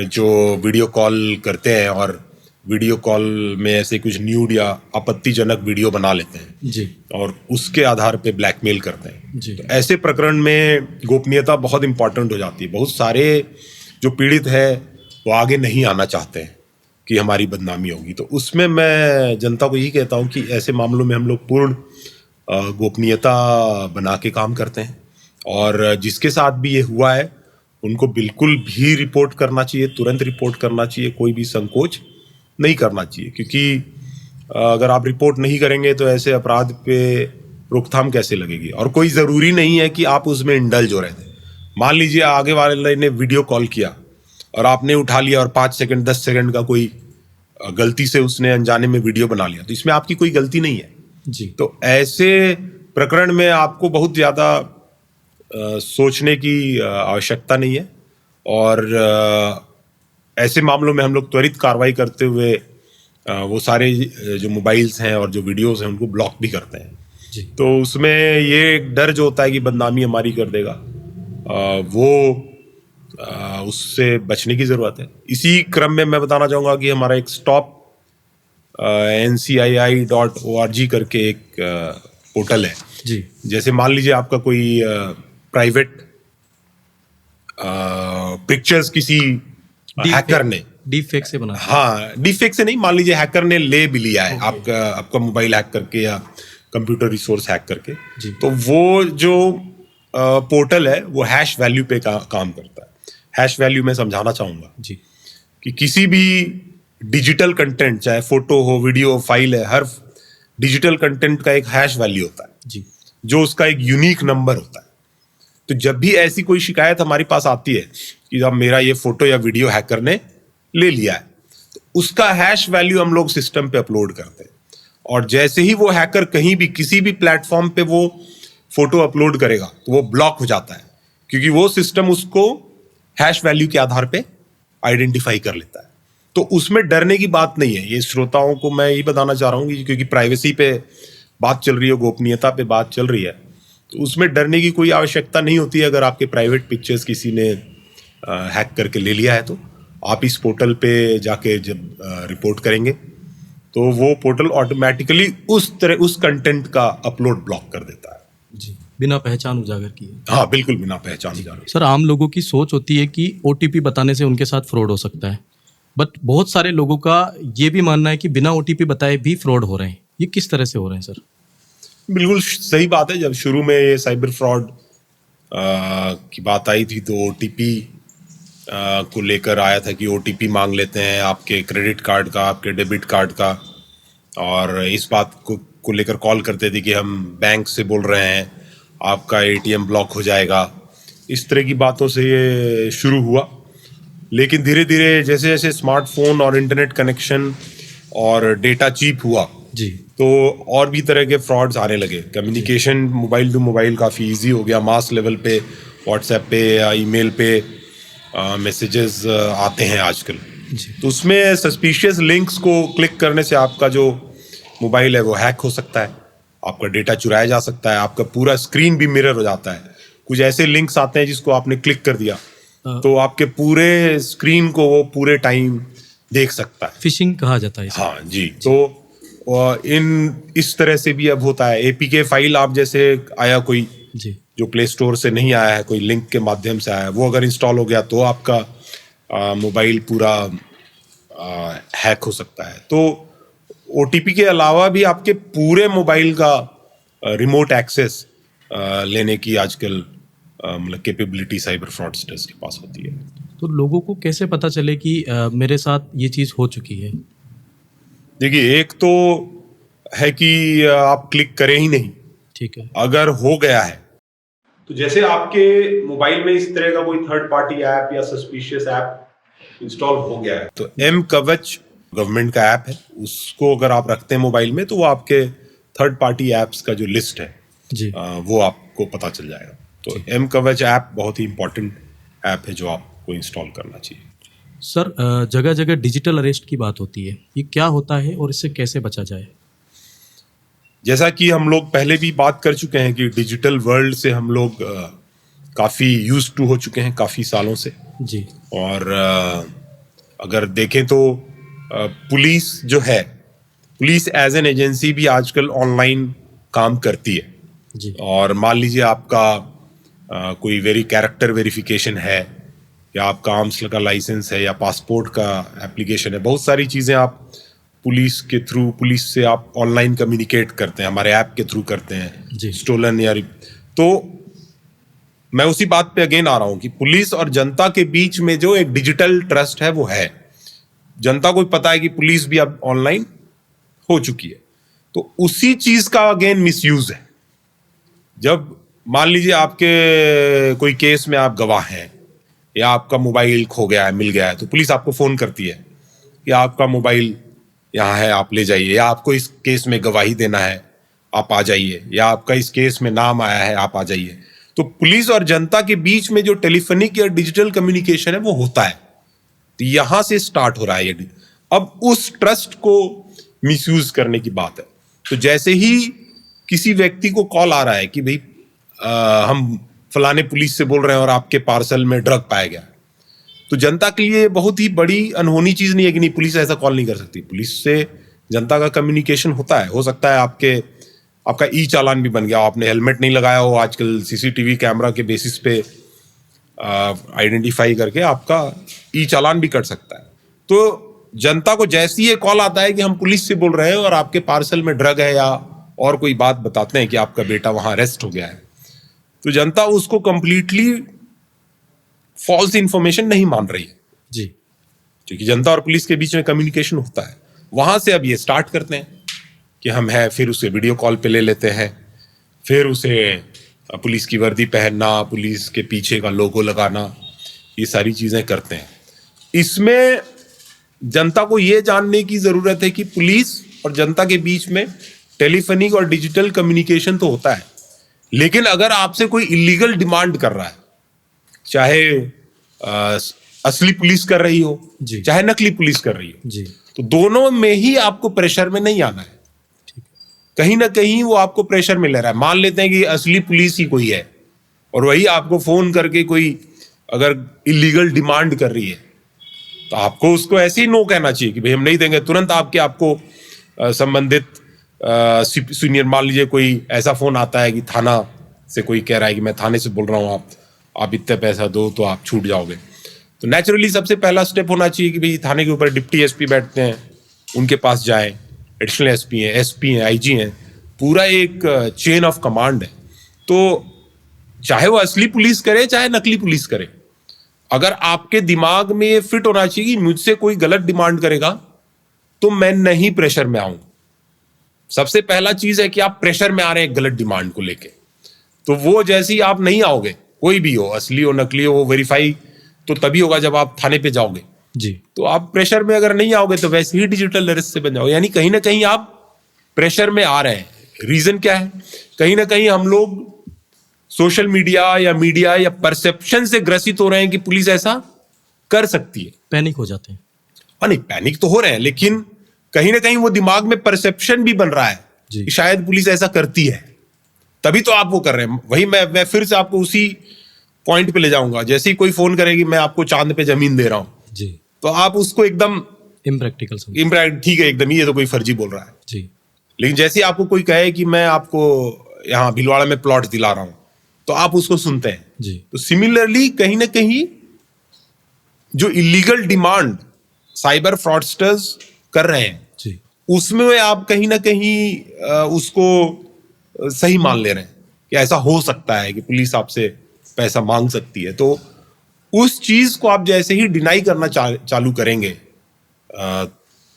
जो वीडियो कॉल करते हैं और वीडियो कॉल में ऐसे कुछ न्यूड या आपत्तिजनक वीडियो बना लेते हैं जी। और उसके आधार पे ब्लैकमेल करते हैं। जी। तो ऐसे प्रकरण में गोपनीयता बहुत इंपॉर्टेंट हो जाती है। बहुत सारे जो पीड़ित है वो आगे नहीं आना चाहते हैं कि हमारी बदनामी होगी, तो उसमें मैं जनता को यही कहता हूँ कि ऐसे मामलों में हम लोग पूर्ण गोपनीयता बना के काम करते हैं, और जिसके साथ भी ये हुआ है उनको बिल्कुल भी रिपोर्ट करना चाहिए, तुरंत रिपोर्ट करना चाहिए, कोई भी संकोच नहीं करना चाहिए, क्योंकि अगर आप रिपोर्ट नहीं करेंगे तो ऐसे अपराध पे रोकथाम कैसे लगेगी। और कोई ज़रूरी नहीं है कि आप उसमें इंडल्ज हो रहे थे। मान लीजिए आगे वाले ने वीडियो कॉल किया और आपने उठा लिया और 5 सेकंड 10 सेकंड का कोई गलती से उसने अनजाने में वीडियो बना लिया, तो इसमें आपकी कोई गलती नहीं है। जी। तो ऐसे प्रकरण में आपको बहुत ज़्यादा सोचने की आवश्यकता नहीं है, और ऐसे मामलों में हम लोग त्वरित कार्रवाई करते हुए वो सारे जो मोबाइल्स हैं और जो वीडियोस हैं उनको ब्लॉक भी करते हैं। जी। तो उसमें ये एक डर जो होता है कि बदनामी हमारी कर देगा, उससे बचने की ज़रूरत है। इसी क्रम में मैं बताना चाहूँगा कि हमारा एक स्टॉप ncii.org करके एक पोर्टल है। जी। जैसे मान लीजिए आपका कोई प्राइवेट पिक्चर्स किसी हैकर ने, डीप फेक से बना। हाँ, डीफेक से नहीं, मान लीजिए हैकर ने ले भी लिया है आपका मोबाइल हैक करके या कंप्यूटर रिसोर्स हैक करके, जी। तो वो जो पोर्टल है वो हैश वैल्यू पे काम करता है। हैश वैल्यू मैं समझाना चाहूँगा जी। कि किसी भी डिजिटल कंटेंट, चाहे फोटो हो, वीडियो हो, फाइल है, हर डिजिटल कंटेंट का एक हैश वैल्यू होता है जी। जो उसका एक यूनिक नंबर होता है। तो जब भी ऐसी कोई शिकायत हमारे पास आती है कि अब मेरा ये फोटो या वीडियो हैकर ने ले लिया है, तो उसका हैश वैल्यू हम लोग सिस्टम पे अपलोड करते हैं, और जैसे ही वो हैकर कहीं भी किसी भी प्लेटफॉर्म पे वो फोटो अपलोड करेगा तो वो ब्लॉक हो जाता है, क्योंकि वो सिस्टम उसको हैश वैल्यू के आधार पे आइडेंटिफाई कर लेता है। तो उसमें डरने की बात नहीं है। ये श्रोताओं को मैं यही बताना चाह रहा हूँ कि क्योंकि प्राइवेसी पे बात चल रही है, गोपनीयता पे बात चल रही है, तो उसमें डरने की कोई आवश्यकता नहीं होती है। अगर आपके प्राइवेट पिक्चर्स किसी ने हैक करके ले लिया है तो आप इस पोर्टल पे जाके जब रिपोर्ट करेंगे तो वो पोर्टल ऑटोमेटिकली उस कंटेंट का अपलोड ब्लॉक कर देता है। जी। बिना पहचान उजागर किए। हाँ, बिल्कुल बिना पहचान उजागर। सर, आम लोगों की सोच होती है कि ओटीपी बताने से उनके साथ फ्रॉड हो सकता है, बट बहुत सारे लोगों का ये भी मानना है कि बिना ओटीपी बताए भी फ्रॉड हो रहे हैं। ये किस तरह से हो रहे हैं सर? बिल्कुल सही बात है। जब शुरू में ये साइबर फ्रॉड की बात आई थी तो ओटीपी को लेकर आया था कि ओटीपी मांग लेते हैं आपके क्रेडिट कार्ड का, आपके डेबिट कार्ड का, और इस बात को लेकर कॉल करते थे कि हम बैंक से बोल रहे हैं, आपका एटीएम ब्लॉक हो जाएगा। इस तरह की बातों से ये शुरू हुआ, लेकिन धीरे धीरे जैसे जैसे स्मार्टफोन और इंटरनेट कनेक्शन और डेटा चीप हुआ जी। तो और भी तरह के फ्रॉड्स आने लगे। कम्युनिकेशन मोबाइल टू मोबाइल काफ़ी इजी हो गया, मास लेवल पे व्हाट्सएप पे या ईमेल पे मैसेजेस आते हैं आजकल। तो उसमें सस्पिशियस लिंक्स को क्लिक करने से आपका जो मोबाइल है वो हैक हो सकता है, आपका डेटा चुराया जा सकता है, आपका पूरा स्क्रीन भी मिरर हो जाता है। कुछ ऐसे लिंक्स आते हैं जिसको आपने क्लिक कर दिया तो आपके पूरे स्क्रीन को वो पूरे टाइम देख सकता है। फिशिंग कहा जाता है इसे। हाँ जी। तो इस तरह से भी अब होता है। एपीके फाइल आप जैसे आया कोई जी। जो प्ले स्टोर से नहीं आया है, कोई लिंक के माध्यम से आया है, वो अगर इंस्टॉल हो गया तो आपका मोबाइल पूरा हैक हो सकता है। तो ओटीपी के अलावा भी आपके पूरे मोबाइल का रिमोट एक्सेस लेने की आजकल मतलब कैपेबिलिटी साइबर फ्रॉडस्टर्स के पास होती है। तो लोगों को कैसे पता चले कि मेरे साथ ये चीज़ हो चुकी है? देखिए, एक तो है कि आप क्लिक करें ही नहीं। ठीक है। अगर हो गया है तो जैसे आपके मोबाइल में इस तरह का कोई थर्ड पार्टी ऐप या सस्पिशियस ऐप इंस्टॉल हो गया है तो एम कवच गवर्नमेंट का ऐप है, उसको अगर आप रखते हैं मोबाइल में तो वो आपके थर्ड पार्टी ऐप्स का जो लिस्ट है जी वो आपको पता चल जाएगा। तो एम कवच ऐप बहुत ही इंपॉर्टेंट ऐप है जो आपको इंस्टॉल करना चाहिए। सर, जगह जगह डिजिटल अरेस्ट की बात होती है, ये क्या होता है और इससे कैसे बचा जाए? जैसा कि हम लोग पहले भी बात कर चुके हैं कि डिजिटल वर्ल्ड से हम लोग काफ़ी यूज्ड टू हो चुके हैं काफ़ी सालों से। जी और अगर देखें तो पुलिस जो है, पुलिस एज एन एजेंसी भी आजकल ऑनलाइन काम करती है। जी और मान लीजिए आपका कोई कैरेक्टर वेरिफिकेशन है, या आपका आर्म्स का लाइसेंस है, या पासपोर्ट का एप्लीकेशन है, बहुत सारी चीज़ें आप पुलिस के थ्रू, पुलिस से आप ऑनलाइन कम्युनिकेट करते हैं, हमारे ऐप के थ्रू करते हैं। जी। स्टोलन या तो मैं उसी बात पे अगेन आ रहा हूं कि पुलिस और जनता के बीच में जो एक डिजिटल ट्रस्ट है वो है। जनता को पता है कि पुलिस भी अब ऑनलाइन हो चुकी है, तो उसी चीज का अगेन मिसयूज है। जब मान लीजिए आपके कोई केस में आप गवाह हैं, या आपका मोबाइल खो गया है, मिल गया है, तो पुलिस आपको फोन करती है कि आपका मोबाइल यहाँ है, आप ले जाइए, या आपको इस केस में गवाही देना है, आप आ जाइए, या आपका इस केस में नाम आया है, आप आ जाइए। तो पुलिस और जनता के बीच में जो टेलीफोनिक या डिजिटल कम्युनिकेशन है वो होता है, तो यहां से स्टार्ट हो रहा है ये। अब उस ट्रस्ट को मिसयूज करने की बात है। तो जैसे ही किसी व्यक्ति को कॉल आ रहा है कि भाई हम फलाने पुलिस से बोल रहे हैं और आपके पार्सल में ड्रग पाया गया, तो जनता के लिए बहुत ही बड़ी अनहोनी चीज नहीं है कि नहीं, पुलिस ऐसा कॉल नहीं कर सकती। पुलिस से जनता का कम्युनिकेशन होता है। हो सकता है आपका ई चालान भी बन गया, आपने हेलमेट नहीं लगाया हो, आजकल सीसीटीवी कैमरा के बेसिस पे आइडेंटिफाई करके आपका ई चालान भी कट सकता है। तो जनता को जैसे ही ये कॉल आता है कि हम पुलिस से बोल रहे हैं और आपके पार्सल में ड्रग है, या और कोई बात बताते हैं कि आपका बेटा वहां अरेस्ट हो गया है, तो जनता उसको कंप्लीटली फॉल्स इंफॉर्मेशन नहीं मान रही है। जी क्योंकि जनता और पुलिस के बीच में कम्युनिकेशन होता है, वहां से अब ये स्टार्ट करते हैं कि हम हैं, फिर उसे वीडियो कॉल पे ले लेते हैं, फिर उसे पुलिस की वर्दी पहनना, पुलिस के पीछे का लोगो लगाना, ये सारी चीजें करते हैं। इसमें जनता को ये जानने की जरूरत है कि पुलिस और जनता के बीच में टेलीफोनिक और डिजिटल कम्युनिकेशन तो होता है, लेकिन अगर आपसे कोई इलीगल डिमांड कर रहा है, चाहे असली पुलिस कर रही हो, जी। चाहे नकली पुलिस कर रही हो, जी तो दोनों में ही आपको प्रेशर में नहीं आना है। कहीं ना कहीं वो आपको प्रेशर में ले रहा है। मान लेते हैं कि असली पुलिस ही कोई है और वही आपको फोन करके कोई अगर इलीगल डिमांड कर रही है, तो आपको उसको ऐसे ही नो कहना चाहिए कि भाई हम नहीं देंगे। तुरंत आपको संबंधित सीनियर, मान लीजिए कोई ऐसा फोन आता है कि थाना से कोई कह रहा है कि मैं थाने से बोल रहा हूँ, आप इतने पैसा दो तो आप छूट जाओगे, तो नेचुरली सबसे पहला स्टेप होना चाहिए कि भाई थाने के ऊपर डिप्टी एसपी बैठते हैं, उनके पास जाएं, एडिशनल एसपी हैं, आईजी हैं, पूरा एक चेन ऑफ कमांड है। तो चाहे वो असली पुलिस करे चाहे नकली पुलिस करे, अगर आपके दिमाग में ये फिट होना चाहिए कि मुझसे कोई गलत डिमांड करेगा तो मैं नहीं प्रेशर में आऊं। सबसे पहला चीज है कि आप प्रेशर में आ रहे हैं गलत डिमांड को लेके, तो वो जैसे ही आप नहीं आओगे, कोई भी हो, असली हो नकली हो, वो वेरीफाई तो तभी होगा जब आप थाने पे जाओगे। जी तो आप प्रेशर में अगर नहीं आओगे तो वैसे ही डिजिटल अरेस्ट से बन जाओगे। यानी कहीं ना कहीं आप प्रेशर में आ रहे हैं। रीजन क्या है? कहीं ना कहीं हम लोग सोशल मीडिया या परसेप्शन से ग्रसित हो रहे हैं कि पुलिस ऐसा कर सकती है। पैनिक हो जाते हैं। हाँ, नहीं पैनिक तो हो रहे हैं, लेकिन कहीं ना कहीं वो दिमाग में परसेप्शन भी बन रहा है जी। कि शायद पुलिस ऐसा करती है, तभी तो आप वो कर रहे हैं। वही मैं फिर से आपको उसी पॉइंट पे ले जाऊंगा। जैसे ही कोई फोन करेगी मैं आपको चांद पे जमीन दे रहा हूं, जी तो आप उसको एकदम इम्प्रैक्टिकल समझ। ठीक है, एकदम ये तो कोई फर्जी बोल रहा है। जी लेकिन जैसे ही आपको कोई कहे कि मैं आपको यहाँ भीलवाड़ा में प्लॉट दिला रहा हूं, तो आप उसको सुनते हैं। जी तो सिमिलरली कहीं ना कहीं जो इलीगल डिमांड साइबर फ्रॉडस्टर्स कर रहे हैं, जी उसमें आप कहीं ना कहीं उसको सही मान ले रहे हैं कि ऐसा हो सकता है कि पुलिस आपसे पैसा मांग सकती है। तो उस चीज को आप जैसे ही डिनाई करना चालू करेंगे,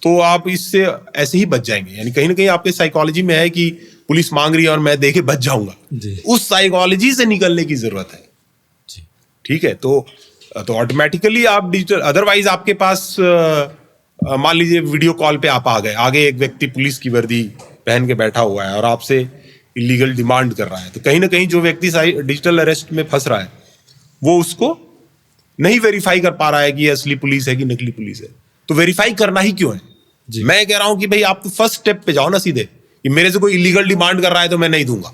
तो आप इससे ऐसे ही बच जाएंगे। यानी कहीं ना कहीं आपके साइकोलॉजी में है कि पुलिस मांग रही है और मैं देके बच जाऊंगा, उस साइकोलॉजी से निकलने की जरूरत है। जी ठीक है, तो ऑटोमेटिकली आप डिजिटल, अदरवाइज आपके पास मान लीजिए वीडियो कॉल पे आप आ गए, आगे एक व्यक्ति पुलिस की वर्दी पहन के बैठा हुआ है और आपसे इलीगल डिमांड कर रहा है, तो कहीं ना कहीं जो व्यक्ति डिजिटल अरेस्ट में फंस रहा है वो उसको नहीं वेरीफाई कर पा रहा है कि ये असली पुलिस है कि नकली पुलिस है। तो वेरीफाई करना ही क्यों है? जी। मैं कह रहा हूं कि भाई आप तो फर्स्ट स्टेप पे जाओ ना सीधे, कि मेरे से कोई इलीगल डिमांड कर रहा है तो मैं नहीं दूंगा।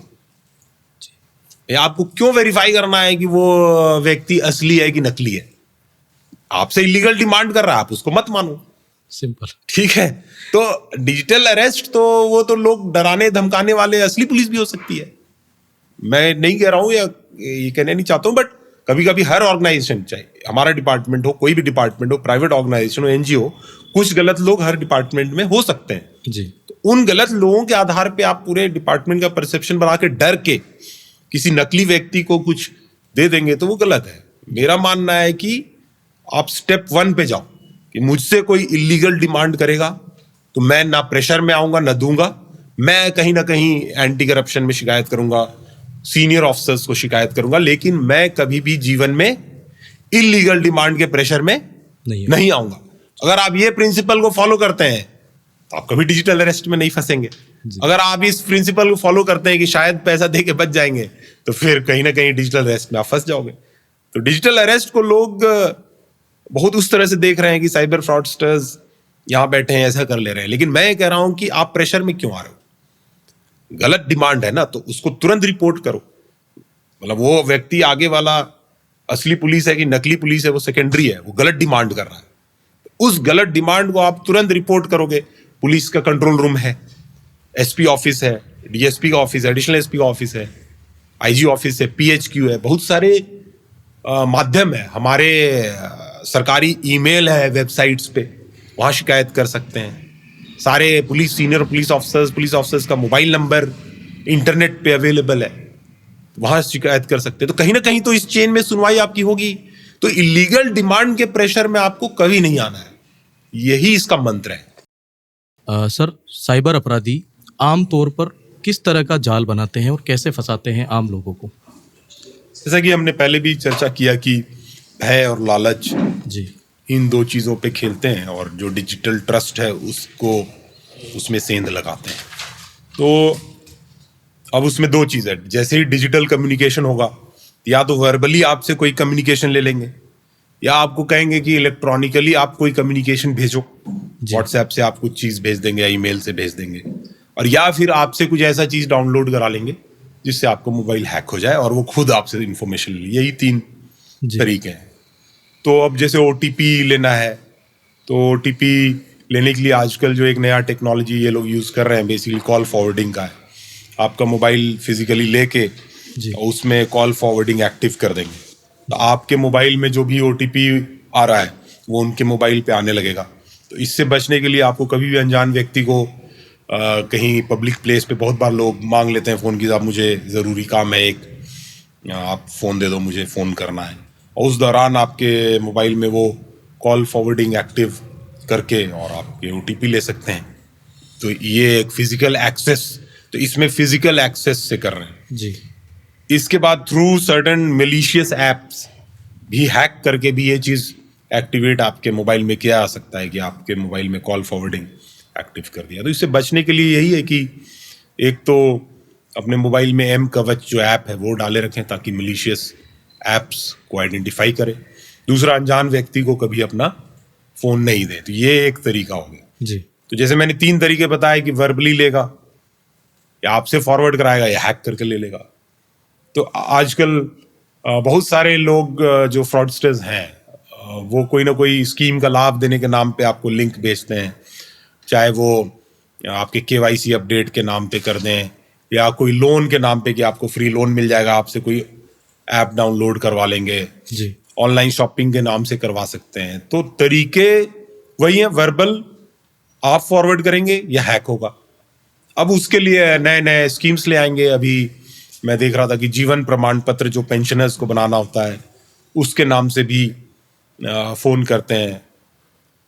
आपको क्यों वेरीफाई करना है कि वो व्यक्ति असली है कि नकली है? आपसे इलीगल डिमांड कर रहा है, आप उसको मत मानो। सिंपल। ठीक है, तो डिजिटल अरेस्ट तो वो तो लोग डराने धमकाने वाले, असली पुलिस भी हो सकती है। मैं नहीं कह रहा हूं या ये कहने नहीं चाहता हूं, बट कभी कभी हर ऑर्गेनाइजेशन, चाहे हमारा डिपार्टमेंट हो, कोई भी डिपार्टमेंट हो, प्राइवेट ऑर्गेनाइजेशन हो, एनजीओ, कुछ गलत लोग हर डिपार्टमेंट में हो सकते हैं। जी। तो उन गलत लोगों के आधार पे आप पूरे डिपार्टमेंट का परसेप्शन बना के डर के किसी नकली व्यक्ति को कुछ दे देंगे तो वो गलत है। मेरा मानना है कि आप स्टेप 1 पे जाओ कि मुझसे कोई इलीगल डिमांड करेगा तो मैं ना प्रेशर में आऊंगा ना दूंगा। मैं कहीं ना कहीं एंटी करप्शन में शिकायत करूंगा, सीनियर ऑफिसर्स को शिकायत करूंगा, लेकिन मैं कभी भी जीवन में इलीगल डिमांड के प्रेशर में नहीं आऊंगा। अगर आप ये प्रिंसिपल को फॉलो करते हैं तो आप कभी डिजिटल अरेस्ट में नहीं फंसेंगे। अगर आप इस प्रिंसिपल को फॉलो करते हैं कि शायद पैसा दे के बच जाएंगे, तो फिर कहीं ना कहीं डिजिटल अरेस्ट में आप फंस जाओगे। तो डिजिटल अरेस्ट को लोग बहुत उस तरह से देख रहे हैं कि साइबर फ्रॉडस्टर्स यहां बैठे हैं, ऐसा कर ले रहे हैं। लेकिन मैं कह रहा हूं कि आप प्रेशर में क्यों आ रहे हो? गलत डिमांड है ना, तो उसको तुरंत रिपोर्ट करो। मतलब वो व्यक्ति आगे वाला असली पुलिस है कि नकली पुलिस है वो सेकेंडरी है, वो गलत डिमांड कर रहा है। उस गलत डिमांड को आप तुरंत रिपोर्ट करोगे। पुलिस का कंट्रोल रूम है, एसपी ऑफिस है, डीएसपी का ऑफिस है, एडिशनल एसपी का ऑफिस है, आईजी ऑफिस है, पीएचक्यू है, बहुत सारे माध्यम है। हमारे सरकारी ईमेल है वेबसाइट्स पे, वहां शिकायत कर सकते हैं। सारे सीनियर पुलिस ऑफिसर्स का मोबाइल नंबर इंटरनेट पे अवेलेबल है, वहां शिकायत कर सकते हैं। तो कहीं ना कहीं तो इस चेन में सुनवाई आपकी होगी। तो इलीगल डिमांड के प्रेशर में आपको कभी नहीं आना है, यही इसका मंत्र है। सर, साइबर अपराधी आम तौर पर किस तरह का जाल बनाते हैं और कैसे फंसाते हैं आम लोगों को? जैसा कि हमने पहले भी चर्चा किया कि भय और लालच, जी। इन दो चीज़ों पे खेलते हैं और जो डिजिटल ट्रस्ट है उसको उसमें सेंध लगाते हैं। तो अब उसमें दो चीज़ है, जैसे ही डिजिटल कम्युनिकेशन होगा, या तो वर्बली आपसे कोई कम्युनिकेशन ले लेंगे, या आपको कहेंगे कि इलेक्ट्रॉनिकली आप कोई कम्युनिकेशन भेजो। व्हाट्सएप से आप कुछ चीज़ भेज देंगे या ईमेल से भेज देंगे, और या फिर आपसे कुछ ऐसा चीज़ डाउनलोड करा लेंगे जिससे आपको मोबाइल हैक हो जाए और वो खुद आपसे इंफॉर्मेशन ले। यही 3 तरीके हैं। तो अब जैसे ओटीपी लेना है, तो ओटीपी लेने के लिए आजकल जो एक नया टेक्नोलॉजी ये लोग यूज़ कर रहे हैं, बेसिकली कॉल फॉरवर्डिंग का है। आपका मोबाइल फिजिकली लेके उसमें कॉल फॉरवर्डिंग एक्टिव कर देंगे, तो आपके मोबाइल में जो भी ओटीपी आ रहा है वो उनके मोबाइल पे आने लगेगा। तो इससे बचने के लिए आपको कभी भी अनजान व्यक्ति को कहीं पब्लिक प्लेस पे, बहुत बार लोग मांग लेते हैं फ़ोन की, आप मुझे ज़रूरी काम है एक, आप फ़ोन दे दो, मुझे फ़ोन करना है, और उस दौरान आपके मोबाइल में वो कॉल फॉरवर्डिंग एक्टिव करके और आपके ओटीपी ले सकते हैं। तो ये एक फिजिकल एक्सेस, तो इसमें फिजिकल एक्सेस से कर रहे हैं जी। इसके बाद थ्रू सर्टेन मिलीशियस एप्स भी हैक करके भी ये चीज़ एक्टिवेट आपके मोबाइल में किया जा सकता है कि आपके मोबाइल में कॉल फॉरवर्डिंग एक्टिव कर दिया। तो इससे बचने के लिए यही है कि एक तो अपने मोबाइल में एम कवच जो ऐप है वो डाले रखें ताकि मिलीशियस एप्स को आइडेंटिफाई करे। दूसरा, अनजान व्यक्ति को कभी अपना फ़ोन नहीं दे। तो ये एक तरीका हो गया जी। तो जैसे मैंने 3 तरीके बताए कि वर्बली लेगा, या आपसे फॉरवर्ड कराएगा, या हैक करके ले लेगा। तो आजकल बहुत सारे लोग जो फ्रॉडस्टर्स हैं वो कोई ना कोई स्कीम का लाभ देने के नाम पे आपको लिंक भेजते हैं, चाहे वो आपके केवाईसी अपडेट के नाम पे कर दें, या कोई लोन के नाम पे कि आपको फ्री लोन मिल जाएगा, आपसे कोई ऐप डाउनलोड करवा लेंगे, जी। ऑनलाइन शॉपिंग के नाम से करवा सकते हैं। तो तरीके वही हैं, वर्बल आप फॉरवर्ड करेंगे या हैक होगा। अब उसके लिए नए नए स्कीम्स ले आएंगे। अभी मैं देख रहा था कि जीवन प्रमाण पत्र जो पेंशनर्स को बनाना होता है उसके नाम से भी फ़ोन करते हैं।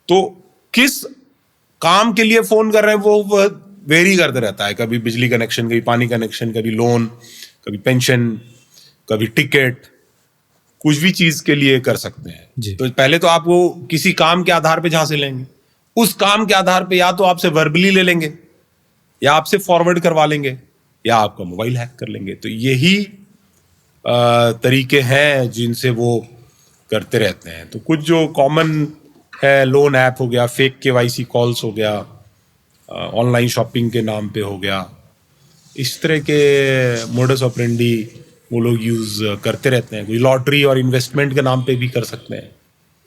तो किस काम के लिए फ़ोन कर रहे हैं वो वेरी करते रहता है, कभी बिजली कनेक्शन, कभी पानी कनेक्शन, कभी लोन, कभी पेंशन, कभी टिकट, कुछ भी चीज़ के लिए कर सकते हैं। तो पहले तो आप वो किसी काम के आधार पे जहाँ से लेंगे, उस काम के आधार पे या तो आपसे वर्बली ले लेंगे, या आपसे फॉरवर्ड करवा लेंगे, या आपका मोबाइल हैक कर लेंगे। तो यही तरीके हैं जिनसे वो करते रहते हैं। तो कुछ जो कॉमन है, लोन ऐप हो गया, फेक केवाईसी कॉल्स हो गया, ऑनलाइन शॉपिंग के नाम पे हो गया, इस तरह के मोडस ऑपरेंडी वो लोग यूज करते रहते हैं। कोई लॉटरी और इन्वेस्टमेंट के नाम पे भी कर सकते हैं।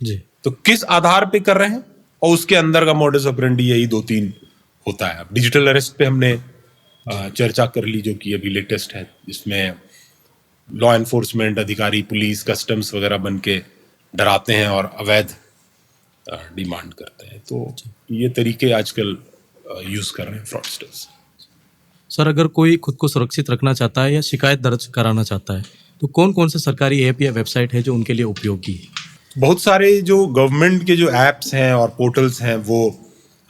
जी। तो किस आधार पे कर रहे हैं और उसके अंदर का मोडस ऑपरेंडी यही 2-3 होता है। अब डिजिटल अरेस्ट पे हमने चर्चा कर ली, जो कि अभी लेटेस्ट है, जिसमें लॉ एनफोर्समेंट अधिकारी, पुलिस, कस्टम्स वगैरह बन के डराते हैं और अवैध डिमांड करते हैं। तो ये तरीके आजकल यूज कर रहे हैं फ्रॉडस्टर्स। सर, अगर कोई खुद को सुरक्षित रखना चाहता है या शिकायत दर्ज कराना चाहता है, तो कौन कौन से सरकारी ऐप या वेबसाइट है जो उनके लिए उपयोगी है? बहुत सारे जो गवर्नमेंट के जो एप्स हैं और पोर्टल्स हैं वो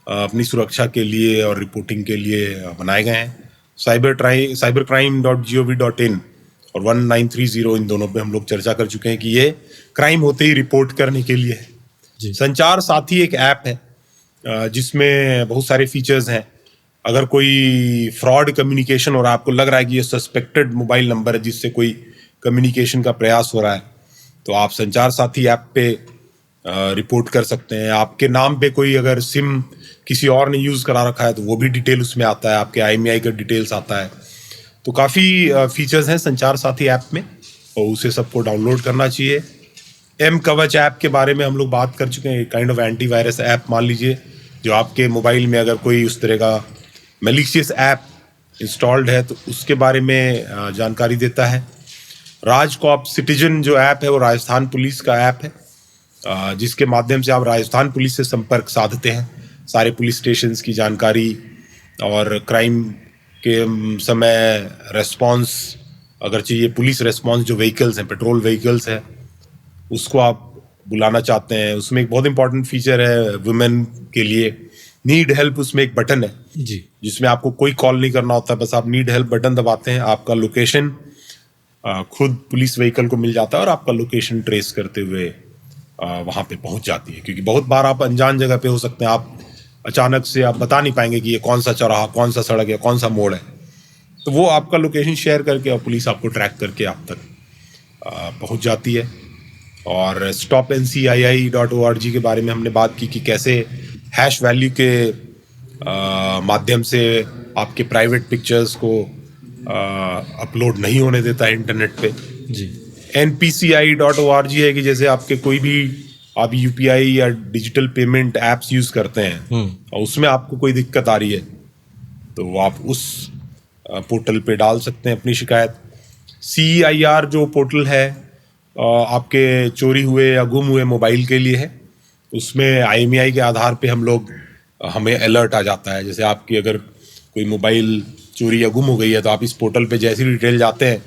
अपनी सुरक्षा के लिए और रिपोर्टिंग के लिए बनाए गए हैं। cybercrime.gov.in और 1930, इन दोनों पे हम लोग चर्चा कर चुके हैं कि ये क्राइम होते ही रिपोर्ट करने के लिए है। जी। संचार साथी एक ऐप है जिसमें बहुत सारे फीचर्स हैं। अगर कोई फ्रॉड कम्युनिकेशन हो रहा है, आपको लग रहा है कि ये सस्पेक्टेड मोबाइल नंबर है जिससे कोई कम्युनिकेशन का प्रयास हो रहा है, तो आप संचार साथी ऐप पे रिपोर्ट कर सकते हैं। आपके नाम पे कोई अगर सिम किसी और ने यूज़ करा रखा है तो वो भी डिटेल उसमें आता है, आपके IMEI का डिटेल्स आता है। तो काफ़ी फीचर्स हैं संचार साथी ऐप में और उसे सबको डाउनलोड करना चाहिए। एम कवच ऐप के बारे में हम लोग बात कर चुके हैं। काइंड ऑफ एंटीवायरस ऐप मान लीजिए, जो आपके मोबाइल में अगर कोई उस तरह का मैलिशियस ऐप इंस्टॉल्ड है तो उसके बारे में जानकारी देता है। राजकॉप सिटीजन जो ऐप है वो राजस्थान पुलिस का ऐप है, जिसके माध्यम से आप राजस्थान पुलिस से संपर्क साधते हैं। सारे पुलिस स्टेशंस की जानकारी और क्राइम के समय रेस्पॉन्स, अगर चाहिए पुलिस रेस्पॉन्स, जो व्हीकल्स हैं, पेट्रोल व्हीकल्स हैं, उसको आप बुलाना चाहते हैं। उसमें एक बहुत इंपॉर्टेंट फीचर है वुमेन के लिए, नीड हेल्प। उसमें एक बटन है जी। जिसमें आपको कोई कॉल नहीं करना होता, बस आप नीड हेल्प बटन दबाते हैं, आपका लोकेशन खुद पुलिस व्हीकल को मिल जाता है और आपका लोकेशन ट्रेस करते हुए वहाँ पे पहुँच जाती है। क्योंकि बहुत बार आप अनजान जगह पे हो सकते हैं, आप अचानक से आप बता नहीं पाएंगे कि ये कौन सा चौराहा, कौन सा सड़क है, कौन सा मोड़ है। तो वो आपका लोकेशन शेयर करके और पुलिस आपको ट्रैक करके आप तक पहुँच जाती है। और stopncii.org के बारे में हमने बात की कि कैसे हैश वैल्यू के माध्यम से आपके प्राइवेट पिक्चर्स को अपलोड नहीं होने देता है इंटरनेट पे। जी। npci.org है कि जैसे आपके कोई भी आप UPI या डिजिटल पेमेंट एप्स यूज करते हैं और उसमें आपको कोई दिक्कत आ रही है तो आप उस पोर्टल पे डाल सकते हैं अपनी शिकायत। CEIR जो पोर्टल है आपके चोरी हुए या गुम हुए मोबाइल के लिए है। उसमें IMEI के आधार पे हमें अलर्ट आ जाता है। जैसे आपकी अगर कोई मोबाइल चोरी या गुम हो गई है तो आप इस पोर्टल पे जैसी डिटेल जाते हैं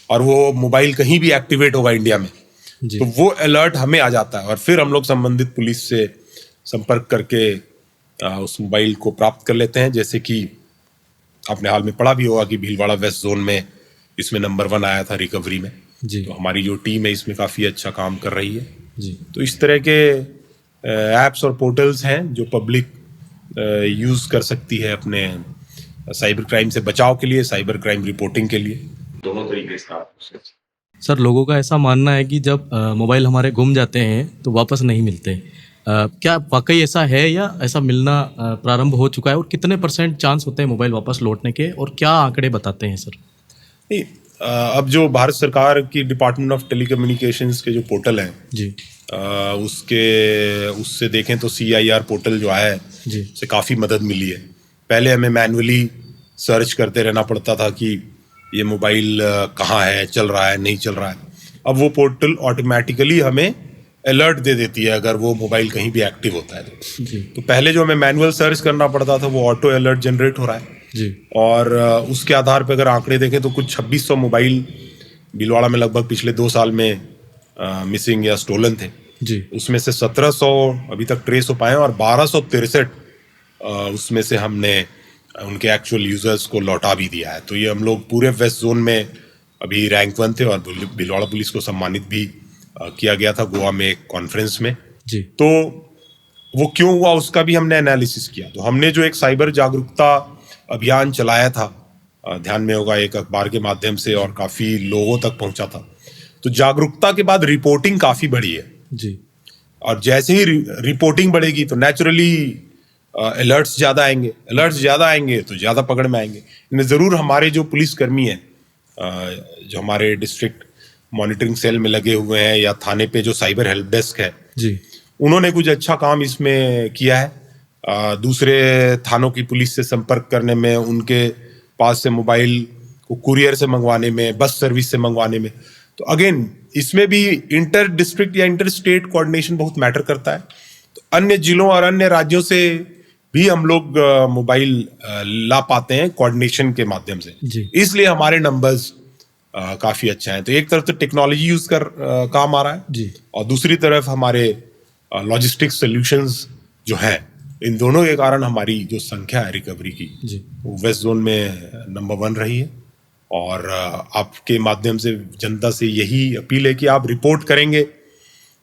और वो मोबाइल कहीं भी एक्टिवेट होगा इंडिया में, तो वो अलर्ट हमें आ जाता है और फिर हम लोग संबंधित पुलिस से संपर्क करके उस मोबाइल को प्राप्त कर लेते हैं। जैसे कि आपने हाल में पढ़ा भी होगा कि भीलवाड़ा वेस्ट जोन में इसमें नंबर 1 आया था रिकवरी में। जी। तो हमारी जो टीम है इसमें काफ़ी अच्छा काम कर रही है। जी। तो इस तरह के ऐप्स और पोर्टल्स हैं जो पब्लिक यूज़ कर सकती है अपने साइबर क्राइम से बचाव के लिए, साइबर क्राइम रिपोर्टिंग के लिए। दोनों तरीके से आप सर, लोगों का ऐसा मानना है कि जब मोबाइल हमारे गुम जाते हैं तो वापस नहीं मिलते। क्या वाकई ऐसा है या ऐसा मिलना प्रारंभ हो चुका है, और कितने % चांस होते हैं मोबाइल वापस लौटने के, और क्या आंकड़े बताते हैं सर? नहीं, अब जो भारत सरकार की डिपार्टमेंट ऑफ टेलीकम्युनिकेशंस के जो पोर्टल हैं जी। उससे देखें तो CIR पोर्टल जो है जी। से काफ़ी मदद मिली है। पहले हमें मैनुअली सर्च करते रहना पड़ता था कि ये मोबाइल कहाँ है, चल रहा है, नहीं चल रहा है। अब वो पोर्टल ऑटोमेटिकली हमें अलर्ट दे देती है अगर वो मोबाइल कहीं भी एक्टिव होता है तो। जी। तो पहले जो हमें मैनुअल सर्च करना पड़ता था वो ऑटो अलर्ट जनरेट हो रहा है। जी। और उसके आधार पर अगर आंकड़े देखें तो कुछ 2600 मोबाइल भीलवाड़ा में लगभग पिछले 2 साल में मिसिंग या स्टोलन थे। जी। उसमें से 1700 अभी तक ट्रेस हो पाए और 1263 उसमें से हमने उनके एक्चुअल यूजर्स को लौटा भी दिया है। तो ये हम लोग पूरे वेस्ट जोन में अभी रैंक 1 थे और भीलवाड़ा पुलिस को सम्मानित भी किया गया था गोवा में एक कॉन्फ्रेंस में। जी। तो वो क्यों हुआ उसका भी हमने एनालिसिस किया। तो हमने जो एक साइबर जागरूकता अभियान चलाया था, ध्यान में होगा, एक अखबार के माध्यम से और काफ़ी लोगों तक पहुंचा था। तो जागरूकता के बाद रिपोर्टिंग काफ़ी बढ़ी है जी और जैसे ही रिपोर्टिंग बढ़ेगी तो नेचुरली अलर्ट्स ज़्यादा आएंगे तो ज़्यादा पकड़ में आएंगे। इनमें ज़रूर हमारे जो पुलिसकर्मी हैं, जो हमारे डिस्ट्रिक्ट मॉनिटरिंग सेल में लगे हुए हैं या थाने पे जो साइबर हेल्प डेस्क है, जी उन्होंने कुछ अच्छा काम इसमें किया है। दूसरे थानों की पुलिस से संपर्क करने में, उनके पास से मोबाइल को कुरियर से मंगवाने में, बस सर्विस से मंगवाने में। तो अगेन इसमें भी इंटर डिस्ट्रिक्ट या इंटर स्टेट कोऑर्डिनेशन बहुत मैटर करता है। तो अन्य जिलों और अन्य राज्यों से भी हम लोग मोबाइल ला पाते हैं कोऑर्डिनेशन के माध्यम से, जी इसलिए हमारे नंबर्स काफ़ी अच्छे हैं। तो एक तरफ तो टेक्नोलॉजी यूज कर काम आ रहा है जी और दूसरी तरफ हमारे लॉजिस्टिक्स सॉल्यूशंस जो है, इन दोनों के कारण हमारी जो संख्या है रिकवरी की, जी वो वेस्ट जोन में नंबर 1 रही है। और आपके माध्यम से जनता से यही अपील है कि आप रिपोर्ट करेंगे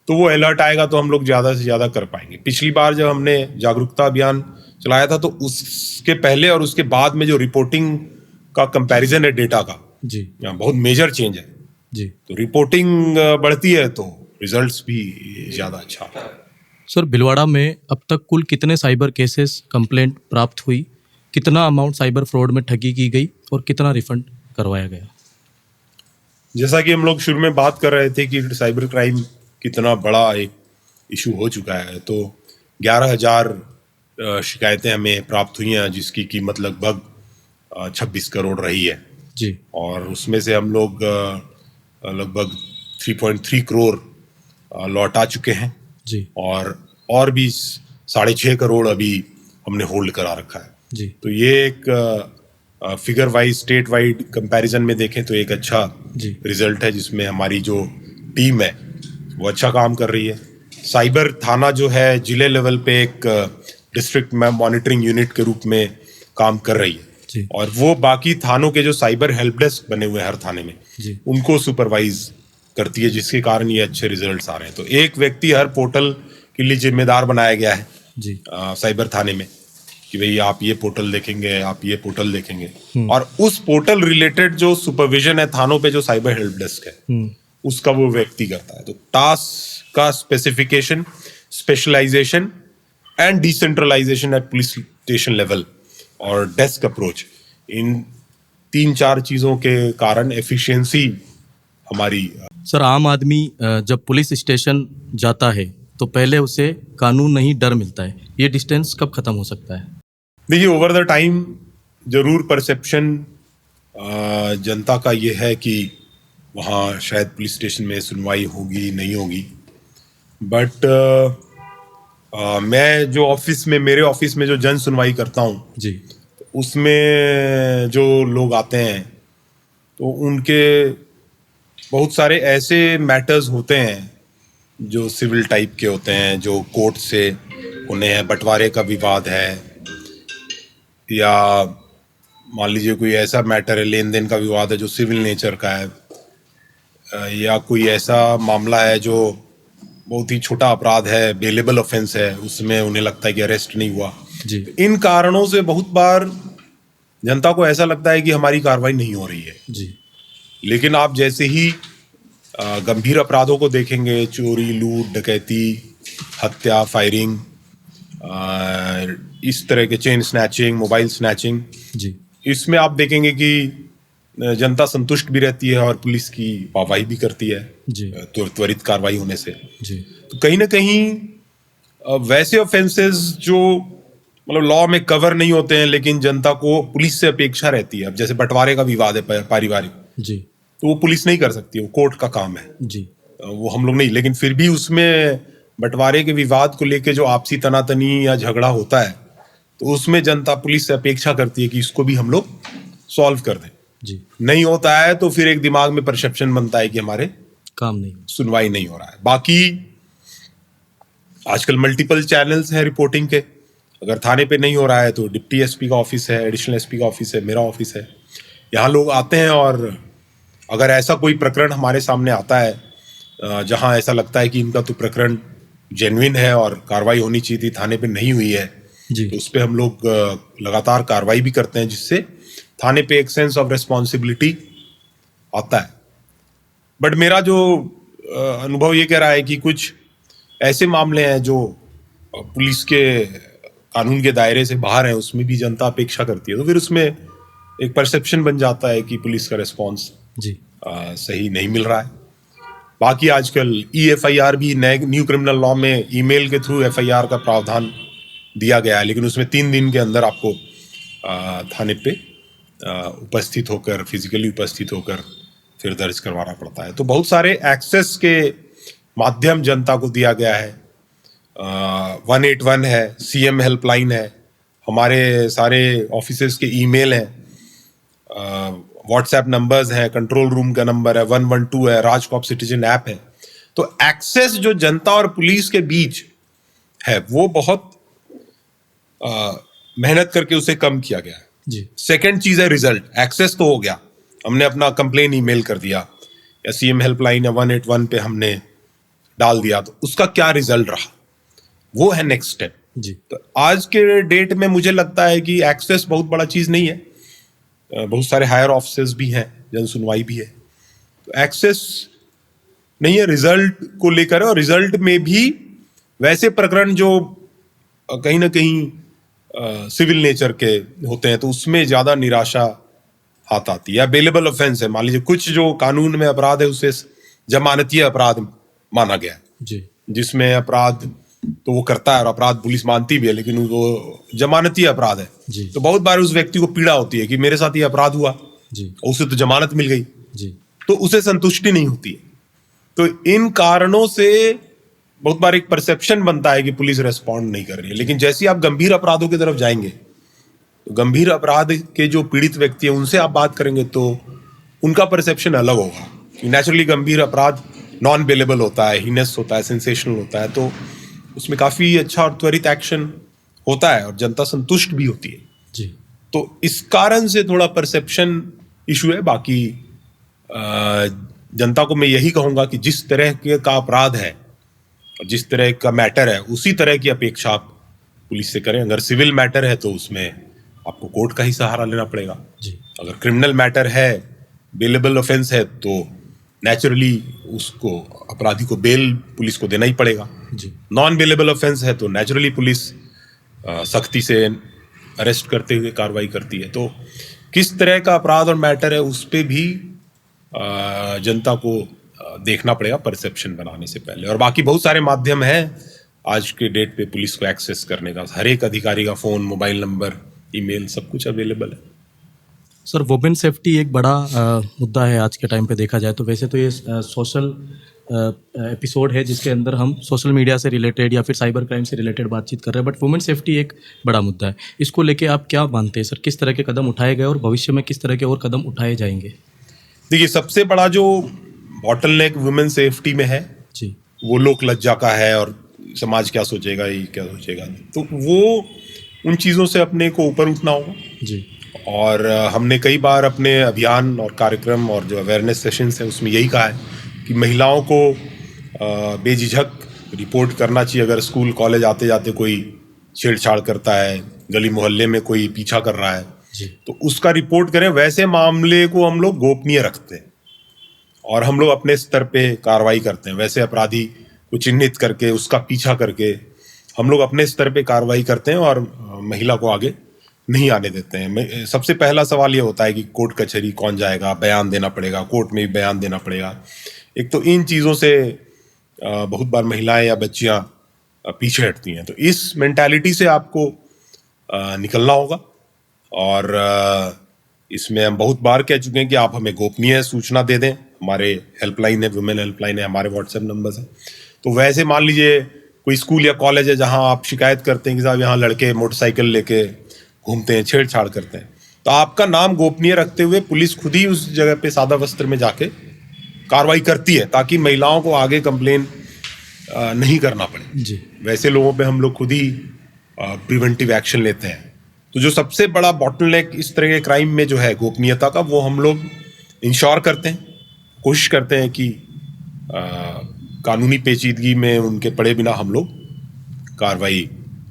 तो वो अलर्ट आएगा तो हम लोग ज़्यादा से ज़्यादा कर पाएंगे। पिछली बार जब हमने जागरूकता अभियान चलाया था तो उसके पहले और उसके बाद में जो रिपोर्टिंग का कंपैरिजन है डेटा का, जी बहुत मेजर चेंज है। जी तो रिपोर्टिंग बढ़ती है तो रिजल्ट्स भी ज़्यादा अच्छा आता है। सर, भिलवाड़ा में अब तक कुल कितने साइबर केसेस कंप्लेंट प्राप्त हुई, कितना अमाउंट साइबर फ्रॉड में ठगी की गई और कितना रिफंड करवाया गया? जैसा कि हम लोग शुरू में बात कर रहे थे कि साइबर क्राइम कितना बड़ा एक इशू हो चुका है, तो 11,000 शिकायतें हमें प्राप्त हुई हैं जिसकी कीमत लगभग 26 करोड़ रही है। जी और उसमें से हम लोग लगभग 3.3 करोड़ लौटा चुके हैं जी और भी 6.5 करोड़ अभी हमने होल्ड करा रखा है। जी तो ये एक figure wise state wide comparison में देखें तो एक अच्छा जी रिजल्ट है, जिसमें हमारी जो टीम है वो अच्छा काम कर रही है। साइबर थाना जो है जिले लेवल पे एक डिस्ट्रिक्ट मॉनिटरिंग यूनिट के रूप में काम कर रही है जी और वो बाकी थानों के जो साइबर हेल्प डेस्क बने हुए हैं हर थाने में, जी उनको सुपरवाइज करती है, जिसके कारण ये अच्छे रिजल्ट्स आ रहे हैं। तो एक व्यक्ति हर पोर्टल के लिए जिम्मेदार बनाया गया है जी साइबर थाने में कि भाई आप ये पोर्टल देखेंगे, आप ये पोर्टल देखेंगे, और उस पोर्टल रिलेटेड जो सुपरविजन है थानों पे जो साइबर हेल्प डेस्क है उसका वो व्यक्ति करता है। तो टास्क का specification, specialisation and decentralisation at police station level और डेस्क अप्रोच, इन 3-4 चीज़ों के कारण एफिशिएंसी हमारी। सर, आम आदमी जब पुलिस स्टेशन जाता है तो पहले उसे कानून नहीं डर मिलता है, ये डिस्टेंस कब खत्म हो सकता है? देखिए, ओवर द टाइम जरूर परसेप्शन जनता का ये है कि वहाँ शायद पुलिस स्टेशन में सुनवाई होगी नहीं होगी, बट मैं जो मेरे ऑफिस में जो जन सुनवाई करता हूँ जी उसमें जो लोग आते हैं तो उनके बहुत सारे ऐसे मैटर्स होते हैं जो सिविल टाइप के होते हैं, जो कोर्ट से उन्हें है, बंटवारे का विवाद है या मान लीजिए कोई ऐसा मैटर है, लेन देन का विवाद है जो सिविल नेचर का है, या कोई ऐसा मामला है जो बहुत ही छोटा अपराध है, बेलेबल ऑफेंस है, उसमें उन्हें लगता है कि अरेस्ट नहीं हुआ। जी इन कारणों से बहुत बार जनता को ऐसा लगता है कि हमारी कार्रवाई नहीं हो रही है। जी लेकिन आप जैसे ही गंभीर अपराधों को देखेंगे, चोरी, लूट, डकैती, हत्या, फायरिंग, इस तरह के चेन स्नैचिंग, मोबाइल स्नैचिंग, जी इसमें आप देखेंगे कि जनता संतुष्ट भी रहती है और पुलिस की वाहवाही भी करती है जी तो त्वरित कार्रवाई होने से। जी तो कहीं ना कहीं वैसे ऑफेंसेस जो मतलब लॉ में कवर नहीं होते हैं लेकिन जनता को पुलिस से अपेक्षा रहती है, अब जैसे बंटवारे का विवाद है पारिवारिक, जी तो वो पुलिस नहीं कर सकती, वो कोर्ट का काम है, जी वो हम लोग नहीं। लेकिन फिर भी उसमें बंटवारे के विवाद को लेके जो आपसी तनातनी या झगड़ा होता है तो उसमें जनता पुलिस से अपेक्षा करती है कि इसको भी हम लोग सॉल्व कर दें। जी नहीं होता है तो फिर एक दिमाग में परसेप्शन बनता है कि हमारे काम नहीं। सुनवाई नहीं हो रहा है। बाकी आजकल मल्टीपल चैनल्स हैं रिपोर्टिंग के, अगर थाने पे नहीं हो रहा है तो डिप्टी एसपी का ऑफिस है, एडिशनल एसपी का ऑफिस है, मेरा ऑफिस है, यहाँ लोग आते हैं और अगर ऐसा कोई प्रकरण हमारे सामने आता है जहाँ ऐसा लगता है कि इनका तो प्रकरण जेन्युइन है और कार्रवाई होनी चाहिए थी, थाने पे नहीं हुई है, जी तो उस पर हम लोग लगातार कार्रवाई भी करते हैं, जिससे थाने पे एक सेंस ऑफ रिस्पॉन्सिबिलिटी आता है। बट मेरा जो अनुभव ये कह रहा है कि कुछ ऐसे मामले हैं जो पुलिस के कानून के दायरे से बाहर हैं, उसमें भी जनता अपेक्षा करती है, तो फिर उसमें एक परसेप्शन बन जाता है कि पुलिस का रिस्पॉन्स जी सही नहीं मिल रहा है। बाकी आजकल EFIR भी नए न्यू क्रिमिनल लॉ में ईमेल के थ्रू FIR का प्रावधान दिया गया है, लेकिन उसमें 3 दिन के अंदर आपको थाने पे उपस्थित होकर, फिजिकली उपस्थित होकर फिर दर्ज करवाना पड़ता है। तो बहुत सारे एक्सेस के माध्यम जनता को दिया गया है। 181 है, CM हेल्पलाइन है, हमारे सारे ऑफिसेज के ईमेल हैं, व्हाट्सएप नंबर्स हैं, कंट्रोल रूम का नंबर है, 112 है, राजकॉप सिटीजन ऐप है। तो एक्सेस जो जनता और पुलिस के बीच है वो बहुत मेहनत करके उसे कम किया गया है। जी सेकेंड चीज है रिजल्ट। एक्सेस तो हो गया, हमने अपना कंप्लेन ईमेल कर दिया या CM हेल्पलाइन या 181 पे हमने डाल दिया, तो उसका क्या रिजल्ट रहा, वो है नेक्स्ट स्टेप। जी तो आज के डेट में मुझे लगता है कि एक्सेस बहुत बड़ा चीज नहीं है, बहुत सारे हायर ऑफिसर्स भी हैं, जन सुनवाई भी है, तो एक्सेस नहीं है, रिजल्ट को लेकर है। और रिजल्ट में भी वैसे प्रकरण जो कहीं ना कहीं सिविल नेचर के होते हैं, तो उसमें ज्यादा निराशा हाथ आती है। अवेलेबल ऑफेंस है, मान लीजिए कुछ जो कानून में अपराध है उसे जमानतीय अपराध माना गया है, जी जिसमें अपराध तो वो करता है और अपराध पुलिस मानती भी है, लेकिन वो जमानती अपराध है। जी तो बहुत बार उस व्यक्ति को पीड़ा होती है कि मेरे साथ ये अपराध हुआ, जी उसे तो जमानत मिल गई, जी तो उसे संतुष्टि नहीं होती है। तो इन कारणों से बहुत बार एक परसेप्शन बनता है कि पुलिस रेस्पॉन्ड नहीं कर रही है। लेकिन जैसे आप गंभीर अपराधों की तरफ जाएंगे, तो गंभीर अपराध के जो पीड़ित व्यक्ति हैं उनसे आप बात करेंगे तो उनका परसेप्शन अलग होगा। नेचुरली गंभीर अपराध नॉन बेलेबल होता है, हीनस होता है, सेंसेशनल होता है, तो उसमें काफी अच्छा और त्वरित एक्शन होता है और जनता संतुष्ट भी होती है। जी तो इस कारण से थोड़ा परसेप्शन इशू है। बाकी जनता को मैं यही कहूंगा कि जिस तरह के का अपराध है, जिस तरह का मैटर है, उसी तरह की अपेक्षा आप पुलिस से करें। अगर सिविल मैटर है तो उसमें आपको कोर्ट का ही सहारा लेना पड़ेगा। जी अगर क्रिमिनल मैटर है, बेलेबल ऑफेंस है, तो नेचुरली उसको अपराधी को बेल पुलिस को देना ही पड़ेगा। जी नॉन बेलेबल ऑफेंस है तो नेचुरली पुलिस सख्ती से अरेस्ट करते हुए कार्रवाई करती है। तो किस तरह का अपराध और मैटर है उस पे भी जनता को देखना पड़ेगा परसेप्शन बनाने से पहले। और बाकी बहुत सारे माध्यम हैं आज के डेट पे पुलिस को एक्सेस करने का। हर एक अधिकारी का फोन, मोबाइल नंबर, ईमेल, सब कुछ अवेलेबल है। सर, वुमेन सेफ्टी एक बड़ा मुद्दा है आज के टाइम पे देखा जाए तो। वैसे तो ये सोशल एपिसोड है जिसके अंदर हम सोशल मीडिया से रिलेटेड या फिर साइबर क्राइम से रिलेटेड बातचीत कर रहे हैं, बट वुमेन सेफ्टी एक बड़ा मुद्दा है। इसको लेके आप क्या मानते हैं सर? किस तरह के कदम उठाए गए और भविष्य में किस तरह के और कदम उठाए जाएंगे? देखिए, सबसे बड़ा जो बॉटलनेक वुमेन सेफ्टी में है जी वो लोक लज्जा का है और समाज क्या सोचेगा, ये क्या सोचेगा। तो वो उन चीज़ों से अपने को ऊपर उठना होगा। जी और हमने कई बार अपने अभियान और कार्यक्रम और जो अवेयरनेस सेशंस हैं उसमें यही कहा है कि महिलाओं को बेझिझक रिपोर्ट करना चाहिए। अगर स्कूल कॉलेज आते जाते कोई छेड़छाड़ करता है, गली मोहल्ले में कोई पीछा कर रहा है, जी तो उसका रिपोर्ट करें। वैसे मामले को हम लोग गोपनीय रखते हैं और हम लोग अपने स्तर पे कार्रवाई करते हैं। वैसे अपराधी को चिन्हित करके उसका पीछा करके हम लोग अपने स्तर पे कार्रवाई करते हैं और महिला को आगे नहीं आने देते हैं। सबसे पहला सवाल ये होता है कि कोर्ट कचहरी कौन जाएगा, बयान देना पड़ेगा, कोर्ट में भी बयान देना पड़ेगा। एक तो इन चीज़ों से बहुत बार महिलाएं या बच्चियां पीछे हटती हैं। तो इस मेंटालिटी से आपको निकलना होगा। और इसमें हम बहुत बार कह चुके हैं कि आप हमें गोपनीय सूचना दे दें। हमारे हेल्पलाइन है, वुमेन हेल्पलाइन है, हमारे व्हाट्सएप नंबर्स हैं। तो वैसे मान लीजिए कोई स्कूल या कॉलेज है जहां आप शिकायत करते हैं कि साहब यहाँ लड़के मोटरसाइकिल लेके घूमते हैं, छेड़छाड़ करते हैं, तो आपका नाम गोपनीय रखते हुए पुलिस खुद ही उस जगह पे सादा वस्त्र में जाके कार्रवाई करती है ताकि महिलाओं को आगे कंप्लेन नहीं करना पड़े। जी वैसे लोगों पे हम लोग खुद ही प्रिवेंटिव एक्शन लेते हैं। तो जो सबसे बड़ा बॉटलनेक इस तरह के क्राइम में जो है गोपनीयता का, वो हम लोग इंश्योर करते हैं, कोशिश करते हैं कि कानूनी पेचीदगी में उनके पड़े बिना हम लोग कार्रवाई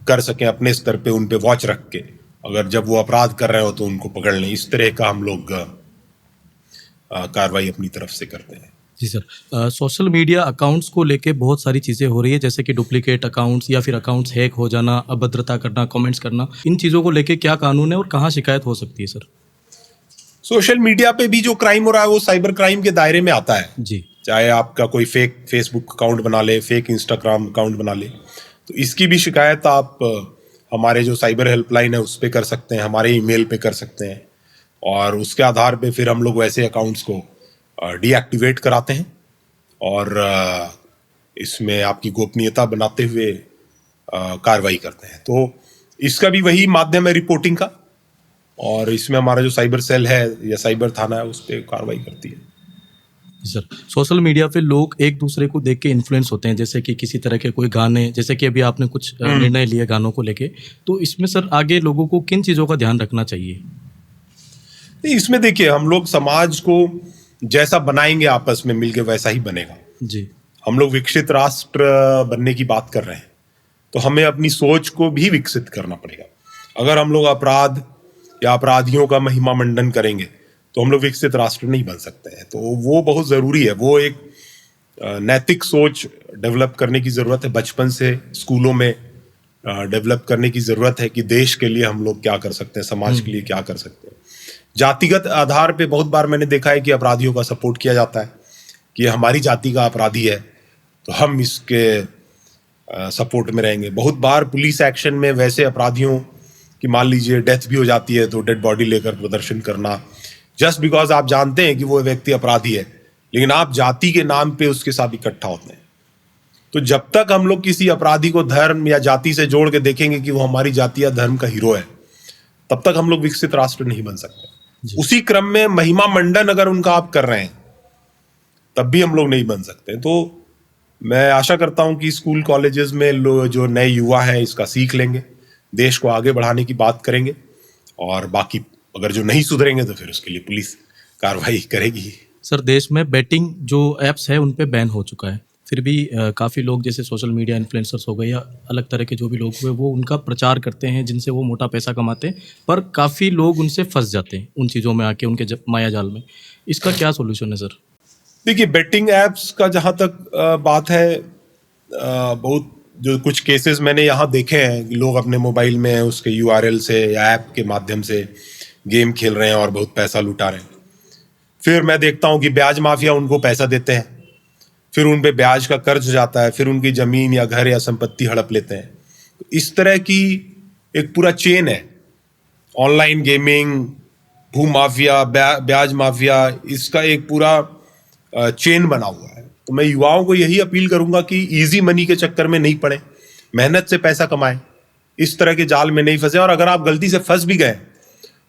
कर सकें, अपने स्तर पे उन पे वॉच रख के, अगर जब वो अपराध कर रहे हो तो उनको पकड़ लें। इस तरह का हम लोग कार्रवाई अपनी तरफ से करते हैं। जी सर, सोशल मीडिया अकाउंट्स को लेके बहुत सारी चीज़ें हो रही है, जैसे कि डुप्लीकेट अकाउंट्स या फिर अकाउंट्स हैक हो जाना, अभद्रता करना, कमेंट्स करना, इन चीज़ों को लेके क्या कानून है और कहाँ शिकायत हो सकती है सर? सोशल मीडिया पे भी जो क्राइम हो रहा है वो साइबर क्राइम के दायरे में आता है। जी। चाहे आपका कोई फेक फेसबुक अकाउंट बना ले, फेक इंस्टाग्राम अकाउंट बना ले, तो इसकी भी शिकायत आप हमारे जो साइबर हेल्पलाइन है उस पर कर सकते हैं, हमारे ईमेल पे कर सकते हैं, और उसके आधार पे फिर हम लोग वैसे अकाउंट्स को डीएक्टिवेट कराते हैं और इसमें आपकी गोपनीयता बनाते हुए कार्रवाई करते हैं। तो इसका भी वही माध्यम है रिपोर्टिंग का, और इसमें हमारा जो साइबर सेल है या साइबर थाना है उस पर कार्रवाई करती है। सर, सोशल मीडिया पे लोग एक दूसरे को देख के इन्फ्लुएंस होते हैं, जैसे कि किसी तरह के कोई गाने, जैसे कि अभी आपने कुछ निर्णय लिए गानों को लेके, तो इसमें सर आगे लोगों को किन चीज़ों का ध्यान रखना चाहिए? नहीं, इसमें देखिए, हम लोग समाज को जैसा बनाएंगे आपस में मिलके वैसा ही बनेगा। जी। हम लोग विकसित राष्ट्र बनने की बात कर रहे हैं, तो हमें अपनी सोच को भी विकसित करना पड़ेगा। अगर हम लोग अपराध या अपराधियों का महिमा मंडन करेंगे तो हम लोग विकसित राष्ट्र नहीं बन सकते हैं। तो वो बहुत ज़रूरी है, वो एक नैतिक सोच डेवलप करने की ज़रूरत है, बचपन से स्कूलों में डेवलप करने की ज़रूरत है कि देश के लिए हम लोग क्या कर सकते हैं, समाज के लिए क्या कर सकते हैं। जातिगत आधार पे बहुत बार मैंने देखा है कि अपराधियों का सपोर्ट किया जाता है कि हमारी जाति का अपराधी है तो हम इसके सपोर्ट में रहेंगे। बहुत बार पुलिस एक्शन में वैसे अपराधियों की मान लीजिए डेथ भी हो जाती है तो डेड बॉडी लेकर प्रदर्शन करना, जस्ट बिकॉज आप जानते हैं कि वो व्यक्ति अपराधी है, लेकिन आप जाति के नाम पे उसके साथ इकट्ठा होते हैं। तो जब तक हम लोग किसी अपराधी को धर्म या जाति से जोड़ के देखेंगे कि वो हमारी जाति या धर्म का हीरो है, तब तक हम लोग विकसित राष्ट्र नहीं बन सकते। उसी क्रम में महिमा मंडन अगर उनका आप कर रहे हैं तब भी हम लोग नहीं बन सकते। तो मैं आशा करता हूं कि स्कूल कॉलेजेस में जो नए युवा हैं इसका सीख लेंगे, देश को आगे बढ़ाने की बात करेंगे, और बाकी अगर जो नहीं सुधरेंगे तो फिर उसके लिए पुलिस कार्रवाई करेगी। सर, देश में बेटिंग जो एप्स है उन पे बैन हो चुका है, फिर भी काफ़ी लोग जैसे सोशल मीडिया इन्फ्लुएंसर्स हो गए या अलग तरह के जो भी लोग हुए वो उनका प्रचार करते हैं, जिनसे वो मोटा पैसा कमाते हैं, पर काफ़ी लोग उनसे फंस जाते हैं उन चीज़ों में आके, उनके माया जाल में। इसका क्या सोल्यूशन है सर? देखिए, बेटिंग एप्स का जहाँ तक बात है, बहुत जो कुछ केसेस मैंने यहाँ देखे हैं कि लोग अपने मोबाइल में उसके यूआरएल से या ऐप के माध्यम से गेम खेल रहे हैं और बहुत पैसा लुटा रहे हैं। फिर मैं देखता हूँ कि ब्याज माफिया उनको पैसा देते हैं, फिर उन पे ब्याज का कर्ज हो जाता है, फिर उनकी ज़मीन या घर या संपत्ति हड़प लेते हैं। तो इस तरह की एक पूरा चेन है, ऑनलाइन गेमिंग, भू माफिया, ब्याज माफिया, इसका एक पूरा चेन बना हुआ है। तो मैं युवाओं को यही अपील करूंगा कि इजी मनी के चक्कर में नहीं पड़े, मेहनत से पैसा कमाएं, इस तरह के जाल में नहीं फंसे, और अगर आप गलती से फंस भी गए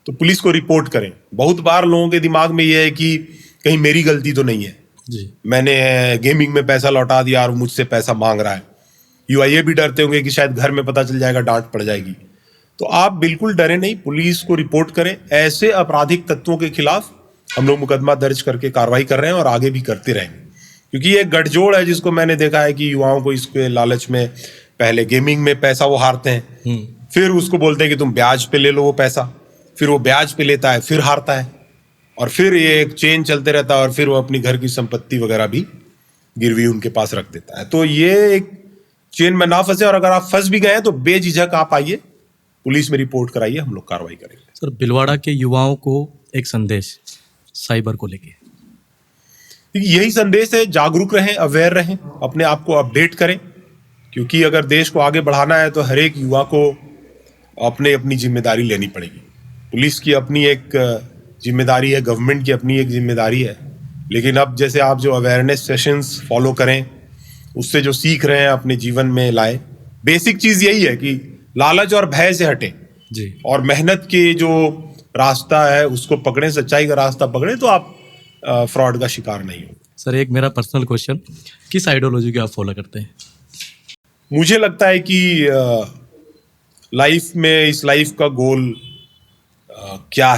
तो पुलिस को रिपोर्ट करें। बहुत बार लोगों के दिमाग में यह है कि कहीं मेरी गलती तो नहीं है, जी, मैंने गेमिंग में पैसा लौटा दिया और मुझसे पैसा मांग रहा है। युवा ये भी डरते होंगे कि शायद घर में पता चल जाएगा, डांट पड़ जाएगी। तो आप बिल्कुल डरे नहीं, पुलिस को रिपोर्ट करें। ऐसे आपराधिक तत्वों के खिलाफ हम लोग मुकदमा दर्ज करके कार्रवाई कर रहे हैं और आगे भी करते रहेंगे, क्योंकि ये एक गठजोड़ है जिसको मैंने देखा है कि युवाओं को इसके लालच में पहले गेमिंग में पैसा वो हारते हैं, फिर उसको बोलते हैं कि तुम ब्याज पे ले लो वो पैसा, फिर वो ब्याज पे लेता है, फिर हारता है, और फिर ये एक चेन चलते रहता है, और फिर वो अपनी घर की संपत्ति वगैरह भी गिरवी उनके पास रख देता है। तो ये एक चेन में ना फंसे, और अगर आप फंस भी गए हैं तो बेझिझक आप आइए, पुलिस में रिपोर्ट कराइए, हम लोग कार्रवाई करेंगे। सर, भिलवाड़ा के युवाओं को एक संदेश साइबर को लेके। यही संदेश है, जागरूक रहें, अवेयर रहें, अपने आप को अपडेट करें, क्योंकि अगर देश को आगे बढ़ाना है तो हर एक युवा को अपनी जिम्मेदारी लेनी पड़ेगी। पुलिस की अपनी एक जिम्मेदारी है, गवर्नमेंट की अपनी एक जिम्मेदारी है, लेकिन अब जैसे आप जो अवेयरनेस सेशंस फॉलो करें, उससे जो सीख रहे हैं अपने जीवन में लाएं। बेसिक चीज़ यही है कि लालच और भय से हटें जी, और मेहनत के जो रास्ता है उसको पकड़ें, सच्चाई का रास्ता पकड़ें, तो आप फ्रॉड का शिकार नहीं हो। सर, एक मेरा पर्सनल क्वेश्चन, किस आइडियोलॉजी को आप फॉलो करते हैं? मुझे लगता है कि लाइफ में, इस लाइफ का गोल क्या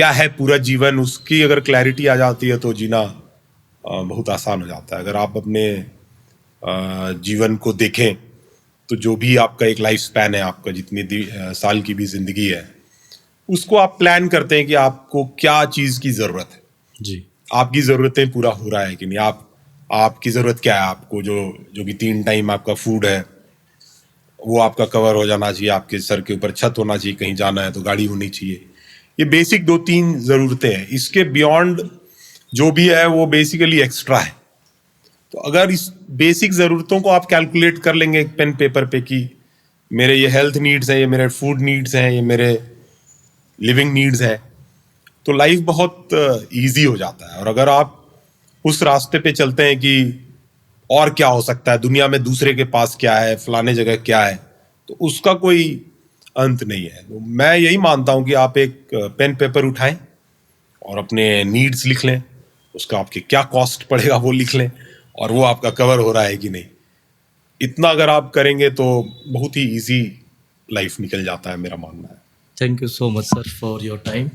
है पूरा जीवन, उसकी अगर क्लैरिटी आ जाती है तो जीना बहुत आसान हो जाता है। अगर आप अपने जीवन को देखें तो जो भी आपका एक लाइफ स्पैन है, आपका जितनी साल की भी ज़िंदगी है, उसको आप प्लान करते हैं कि आपको क्या चीज़ की ज़रूरत है, जी आपकी ज़रूरतें पूरा हो रहा है कि नहीं, आपकी ज़रूरत क्या है, आपको जो भी 3 टाइम आपका फूड है वो आपका कवर हो जाना चाहिए, आपके सर के ऊपर छत होना चाहिए, कहीं जाना है तो गाड़ी होनी चाहिए। ये बेसिक 2-3 ज़रूरतें हैं, इसके बियॉन्ड जो भी है वो बेसिकली एक्स्ट्रा है। तो अगर इस बेसिक ज़रूरतों को आप कैलकुलेट कर लेंगे एक पेन पेपर पे कि मेरे ये हेल्थ नीड्स हैं, ये मेरे फूड नीड्स हैं, ये मेरे लिविंग नीड्स हैं, तो लाइफ बहुत इजी हो जाता है। और अगर आप उस रास्ते पे चलते हैं कि और क्या हो सकता है, दुनिया में दूसरे के पास क्या है, फलाने जगह क्या है, तो उसका कोई अंत नहीं है। तो मैं यही मानता हूँ कि आप एक पेन पेपर उठाएं और अपने नीड्स लिख लें, उसका आपके क्या कॉस्ट पड़ेगा वो लिख लें, और वो आपका कवर हो रहा है कि नहीं। इतना अगर आप करेंगे तो बहुत ही इजी लाइफ निकल जाता है, मेरा मानना है। Thank you so much sir for your time.